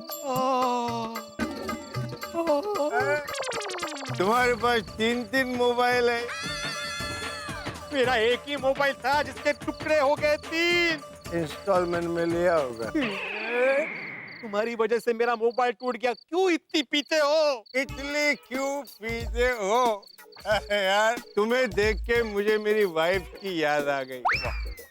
[SPEAKER 17] तुम्हारे पास 3 मोबाइल है।
[SPEAKER 18] मेरा एक ही मोबाइल था जिसके टुकड़े हो गए 3।
[SPEAKER 17] इंस्टॉलमेंट में लिया होगा।
[SPEAKER 18] तुम्हारी वजह से मेरा मोबाइल टूट गया। क्यों इतनी पीते हो?
[SPEAKER 17] इतने क्यों पीते हो? यार तुम्हें देख के मुझे मेरी वाइफ की याद आ गई।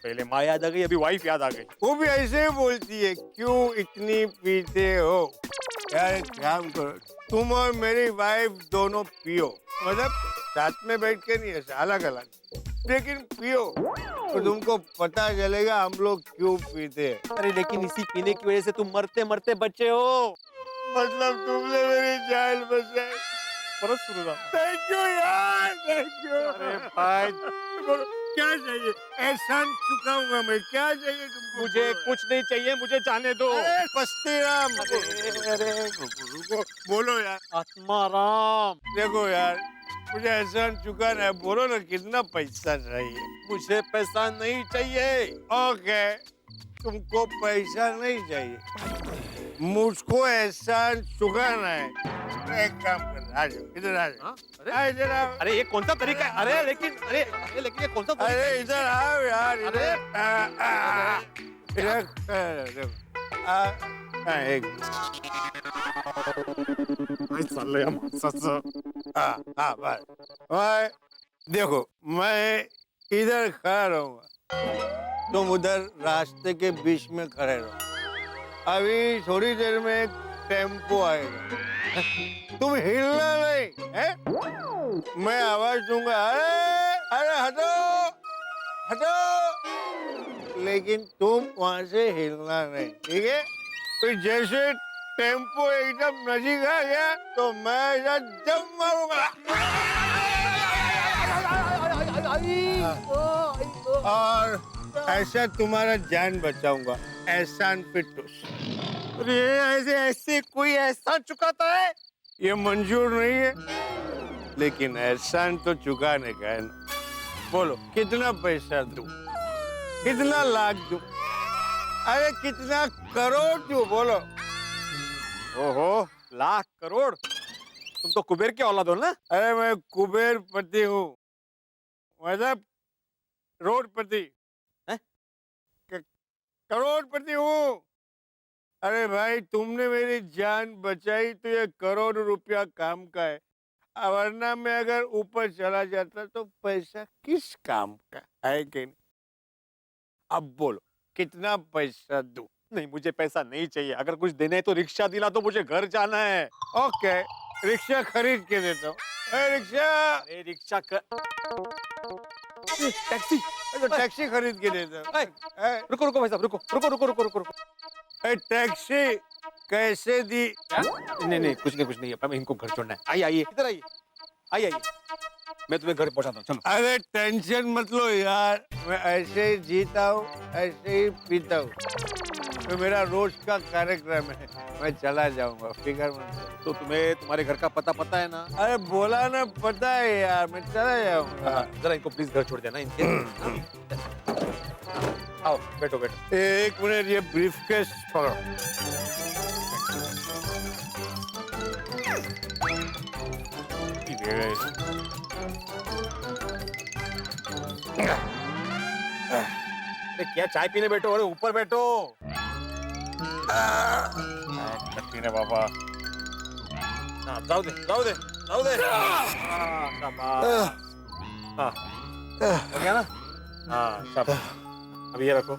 [SPEAKER 18] पहले माँ याद आ गई, अभी वाइफ याद आ गई।
[SPEAKER 17] वो भी ऐसे ही बोलती है, क्यों इतनी पीते हो? यार एक काम करो, तुम और मेरी वाइफ दोनों पियो, मतलब साथ में बैठ के नहीं, ऐसे अलग अलग, लेकिन पियो तो तुमको पता चलेगा हम लोग क्यों पीते हैं।
[SPEAKER 18] अरे लेकिन इसी पीने की वजह से तुम मरते मरते बचे हो।
[SPEAKER 17] मतलब तुमने मेरी जान बचाई।
[SPEAKER 18] परत सुनो ना।
[SPEAKER 17] थैंक यू यार, थैंक यू।
[SPEAKER 18] अरे भाई
[SPEAKER 17] क्या चाहिए? एहसान चुकाऊंगा मैं। क्या चाहिए तुमको?
[SPEAKER 18] मुझे कुछ नहीं चाहिए, मुझे जाने दो।
[SPEAKER 17] अरे पस्तीराम, अरे रुको, बोलो यार।
[SPEAKER 18] आत्माराम,
[SPEAKER 17] देखो यार मुझे एहसान चुकाना है, बोलो ना कितना पैसा चाहिए?
[SPEAKER 18] मुझे पैसा नहीं चाहिए।
[SPEAKER 17] ओके, तुमको पैसा नहीं चाहिए, मुझको एहसान चुकाना है। एक काम कर, आ जाओ इधर, आ जाओ। इधर आओ।
[SPEAKER 18] अरे ये कौन सा तरीका है? अरे लेकिन ये कौन सा तरीका है?
[SPEAKER 17] अरे इधर आओ यार।
[SPEAKER 18] अरे
[SPEAKER 17] एक देखो मैं इधर खड़ा रहूंगा, तुम उधर रास्ते के बीच में खड़े रहो। अभी थोड़ी देर में एक टेम्पो आएगा, तुम हिलना नहीं है? मैं आवाज दूंगा, अरे अरे हटो हटो, लेकिन तुम वहां से हिलना नहीं, ठीक है? फिर जैसे टेम्पो एकदम नजदीक आ गया तो मैं इधर जम मारूंगा और ऐसा तुम्हारा जान बचाऊंगा। एहसान फिटूस।
[SPEAKER 18] अरे ऐसे ऐसे कोई एहसान चुकाता है?
[SPEAKER 17] ये मंजूर नहीं है, लेकिन एहसान तो चुकाने का है ना। बोलो कितना पैसा दूं? कितना लाख दूं? अरे कितना करोड़ दूं? बोलो।
[SPEAKER 18] ओहो, लाख करोड़? तुम तो कुबेर के औलाद हो ना?
[SPEAKER 17] अरे मैं कुबेर पति हूँ, मतलब करोड़पति, करोड़पति हूँ। अरे भाई तुमने मेरी जान बचाई तो ये करोड़ रुपया काम का है, वरना मैं अगर ऊपर चला जाता तो पैसा किस काम का है कि नहीं? अब बोलो कितना पैसा दूं?
[SPEAKER 18] नहीं, मुझे पैसा नहीं चाहिए। अगर कुछ देना है तो रिक्शा दिला दो, मुझे घर जाना है।
[SPEAKER 17] ओके, रिक्शा खरीद के देता हूँ। रिक्शा,
[SPEAKER 18] अरे रिक्शा
[SPEAKER 17] टैक्सी, टैक्सी खरीद के देता हूँ।
[SPEAKER 18] रुको रुको भाई साहब, रुको रुको रुको रुको रुको रुको।
[SPEAKER 17] टैक्सी कैसे दी?
[SPEAKER 18] नहीं नहीं, कुछ नहीं है, इनको घर छोड़ना है। आइए आइए, इधर आइए, आइए, मैं तुम्हें घर पहुंचाता हूँ, चलो।
[SPEAKER 17] अरे टेंशन मत लो यार, मैं ऐसे ही जीता हूँ, ऐसे ही पीता हूँ, तो मेरा रोज का कार्यक्रम है, मैं चला जाऊंगा, फिक्र मत करो।
[SPEAKER 18] तो तुम्हें तुम्हारे घर का पता है ना?
[SPEAKER 17] अरे बोला ना पता है यार, मैं चला जाऊंगा।
[SPEAKER 18] जरा इनको प्लीज घर छोड़ देना इनके। आओ बैठो बैठो। एक मिनट, ये ब्रीफकेस पकड़ो।
[SPEAKER 10] अरे क्या चाय पीने बैठो? अरे ऊपर बैठो।
[SPEAKER 18] पीने बाबा।
[SPEAKER 10] हाँ, जाओ दे जाओ दे जाओ दे। हाँ, हो गया ना? हाँ, शाबाश। अब ये रखो।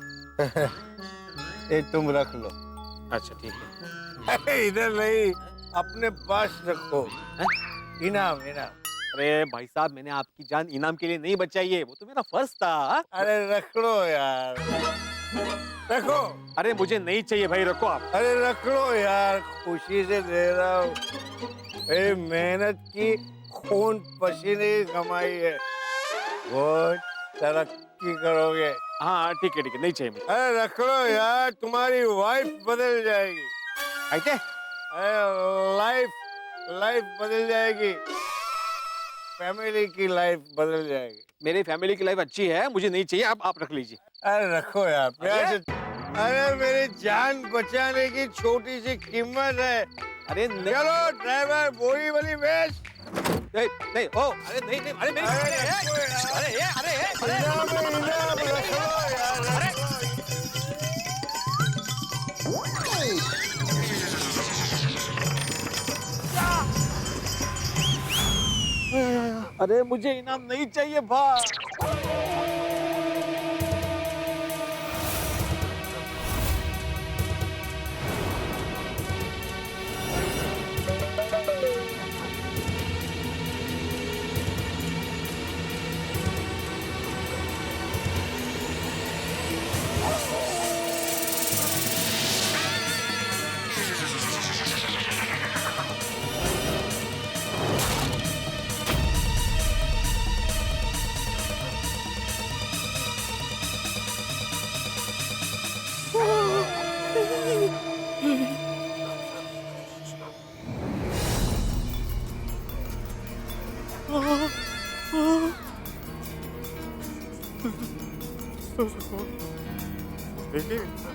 [SPEAKER 14] ये तुम रख लो।
[SPEAKER 10] अच्छा ठीक है।
[SPEAKER 18] इधर नहीं, अपने पास रखो। इनाम इनाम।
[SPEAKER 10] अरे भाई साहब, मैंने आपकी जान इनाम के लिए नहीं बचाई है, वो तो मेरा फर्ज था।
[SPEAKER 18] अरे रख लो यार, रखो।
[SPEAKER 10] अरे मुझे नहीं चाहिए भाई, रखो आप।
[SPEAKER 18] अरे रख लो यार, खुशी से दे रहा हूँ। मेरी मेहनत की खून पसीने की कमाई है, बहुत तरक्की करोगे।
[SPEAKER 10] हाँ ठीक है नहीं चाहिए मुझे।
[SPEAKER 18] अरे रख लो यार, तुम्हारी वाइफ बदल जाएगी।
[SPEAKER 10] ऐसे?
[SPEAKER 18] अरे लाइफ बदल जाएगी, फैमिली की लाइफ बदल जाएगी।
[SPEAKER 10] मेरी फैमिली की लाइफ अच्छी है, मुझे नहीं चाहिए, आप रख लीजिए।
[SPEAKER 18] अरे रखो यार, अरे मेरी जान बचाने की छोटी सी कीमत है।
[SPEAKER 10] अरे
[SPEAKER 18] चलो ड्राइवर, बोरी वाली वेश।
[SPEAKER 10] नहीं ओ, अरे नहीं अरे मेरी अरे मुझे इनाम नहीं चाहिए भाई।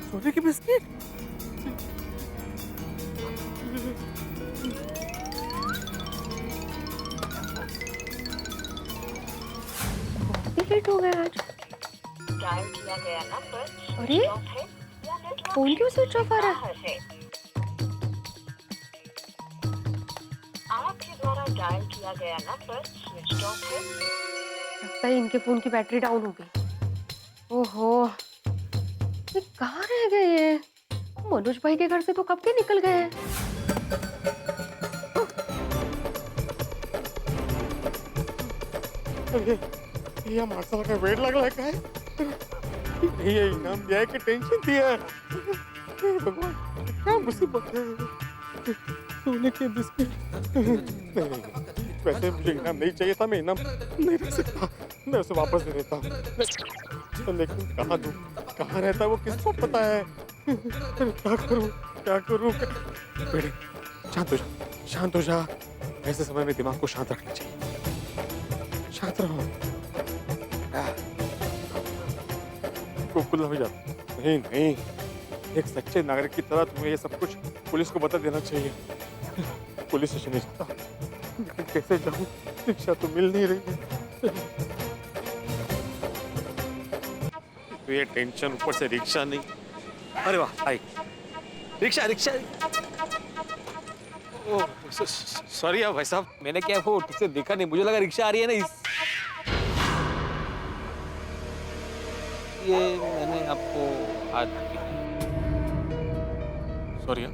[SPEAKER 18] सोने की बिस्किट।
[SPEAKER 16] लेट हो गया आज।
[SPEAKER 19] डायल किया गया नंबर
[SPEAKER 16] अरे फोन क्यों स्विच ऑफ आ रहा है?
[SPEAKER 19] आपके द्वारा डायल किया गया नंबर स्विच ऑफ है।
[SPEAKER 16] लगता है इनके फोन की बैटरी डाउन हो गई। ओहो, ये कहाँ रह गए ये? मनोज भाई के घर से तो कब के निकल गए हैं।
[SPEAKER 18] ये मार्शल का वेट लग रहा है। ये इनाम दिया है कि टेंशन दिया है? भगवान क्या मुसीबत है। सोने के बिस्किट। वैसे मुझे इनाम नहीं चाहिए था, मैं इनाम नहीं रख सकता, मैं उसे वापस दे देता हूँ। लेकिन कहाँ दूँ, कहाँ रहता है वो, किसको पता है? क्या करूँ क्या करूँ? बेटे शांत हो जा। ऐसे समय में दिमाग को शांत रखना चाहिए। शांत रहो। बिल्कुल हो जाता। नहीं, एक सच्चे नागरिक की तरह तुम्हें ये सब कुछ पुलिस को बता देना चाहिए। पुलिस स्टेशन नहीं जाता, लेकिन कैसे जाऊँ? रिक्शा तो मिल नहीं रही है। तो ये टेंशन, ऊपर से रिक्शा नहीं। अरे वाह, आई रिक्शा। ओह सॉरी यार भाई साहब, मैंने क्या वो ठीक से देखा नहीं, मुझे लगा रिक्शा आ रही है ना। ये मैंने आपको हाथ की। सॉरी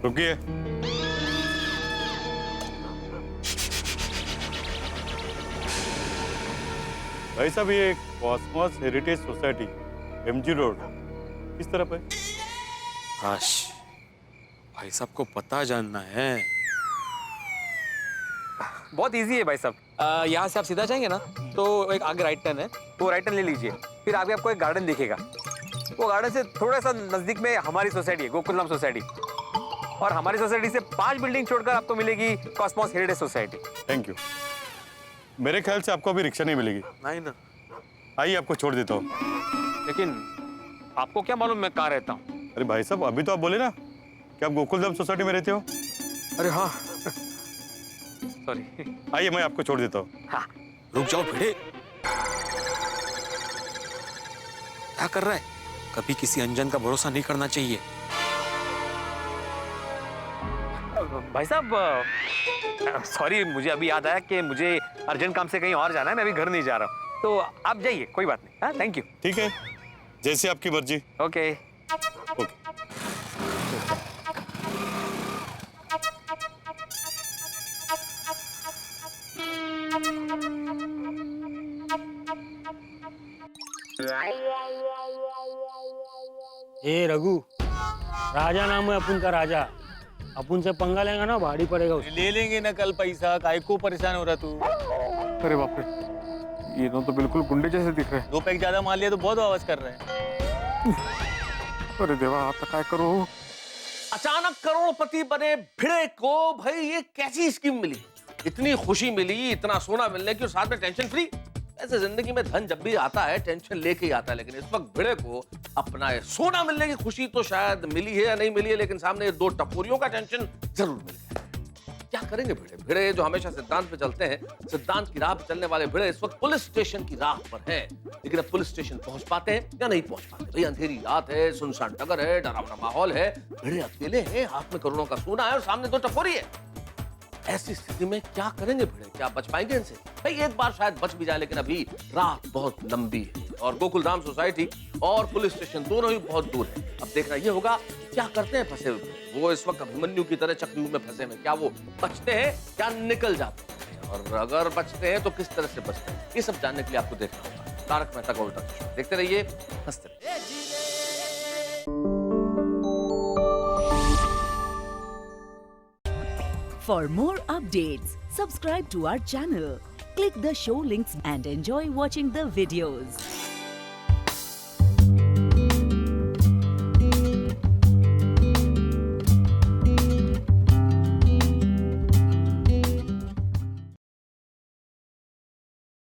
[SPEAKER 18] रुकिए।
[SPEAKER 20] भाई साहब, ये Cosmos heritage society MG road किस तरफ है?
[SPEAKER 10] काश भाई साहब को पता जानना है। बहुत इजी है भाई साहब। यहाँ से आप सीधा जाएंगे ना तो एक आगे राइट टर्न है, तो राइट टर्न ले लीजिए। फिर आगे आपको एक गार्डन दिखेगा। वो गार्डन से थोड़ा सा नजदीक में हमारी सोसाइटी है, गोकुलधाम सोसाइटी। और हमारी सोसाइटी से 5 बिल्डिंग छोड़कर आपको मिलेगी Cosmos heritage society.
[SPEAKER 20] Thank you. मेरे ख्याल से आपको अभी रिक्शा नहीं मिलेगी।
[SPEAKER 10] नहीं ना।
[SPEAKER 20] आइए आपको छोड़ देता हूँ।
[SPEAKER 10] लेकिन आपको क्या मालूम मैं कहाँ रहता हूँ?
[SPEAKER 20] अरे भाई साहब, अभी तो आप बोले ना कि आप गोकुलधाम सोसाइटी में रहते हो।
[SPEAKER 10] अरे हाँ, सॉरी।
[SPEAKER 20] आइए, मैं आपको छोड़ देता हूँ।
[SPEAKER 10] हाँ, रुक जाओ भिड़े। क्या कर रहा है? कभी किसी अनजान का भरोसा नहीं करना चाहिए। भाई साहब, सॉरी, मुझे अभी याद आया कि मुझे अर्जेंट काम से कहीं और जाना है। मैं अभी घर नहीं जा रहा हूँ, तो आप जाइए, कोई बात नहीं। हाँ, थैंक यू।
[SPEAKER 20] ठीक है, जैसे आपकी मर्जी।
[SPEAKER 10] ओके।
[SPEAKER 5] ए रघु, राजा नाम है अपन का, राजा। अपन से पंगा लेगा ना भारी पड़ेगा उसको।
[SPEAKER 18] ले लेंगे ना कल पैसा, काय को परेशान हो रहा तू?
[SPEAKER 17] अरे बाप रे, ये तो बिल्कुल गुंडे जैसे दिख रहे हैं।
[SPEAKER 18] 2 पैक ज्यादा मार लिया तो बहुत आवाज कर रहे हैं।
[SPEAKER 17] अरे देवा, आप क्या करो?
[SPEAKER 7] अचानक करोड़पति बने भिड़े को भाई ये कैसी स्कीम मिली? इतनी खुशी मिली, इतना सोना मिलने की और साथ में टेंशन फ्री। ऐसे जिंदगी में धन जब भी आता है टेंशन लेके ही आता है, लेकिन इस वक्त भिड़े को अपना सोना मिलने की खुशी तो शायद मिली है या नहीं मिली है, लेकिन सामने 2 टपोरियों का टेंशन जरूर मिल गया। क्या करेंगे भिड़े? भिड़े जो हमेशा सिद्धांत पे चलते हैं, सिद्धांत की राह पे चलने वाले भिड़े इस वक्त पुलिस स्टेशन की राह पर हैं। लेकिन अब पुलिस स्टेशन पहुंच पाते हैं या नहीं पहुंच पाते? भाई अंधेरी रात है, सुनसान डगर है, डरावना माहौल है, भिड़े अकेले हैं, हाथ में करोड़ों का सोना है और सामने 2 टपोरी है। ऐसी स्थिति में क्या करेंगे भिड़े? क्या बच पाएंगे इनसे? भाई एक बार शायद बच भी जाए, लेकिन अभी रात बहुत लंबी है और गोकुलधाम सोसाइटी और पुलिस स्टेशन दोनों ही बहुत दूर है। अब देखना ये होगा क्या करते हैं फंसे हुए। वो इस वक्त अभिमन्यु की तरह चक्रव्यूह में फंसे हैं, क्या वो बचते हैं क्या निकल जाते हैं, और अगर बचते हैं तो किस तरह से बचते हैं, ये सब जानने के लिए आपको देखना होगा तारक मेहता का उल्टा चश्मा। देखते रहिए, हंसते रहिए।
[SPEAKER 21] For more updates, subscribe to our channel, click the show links and enjoy watching the videos.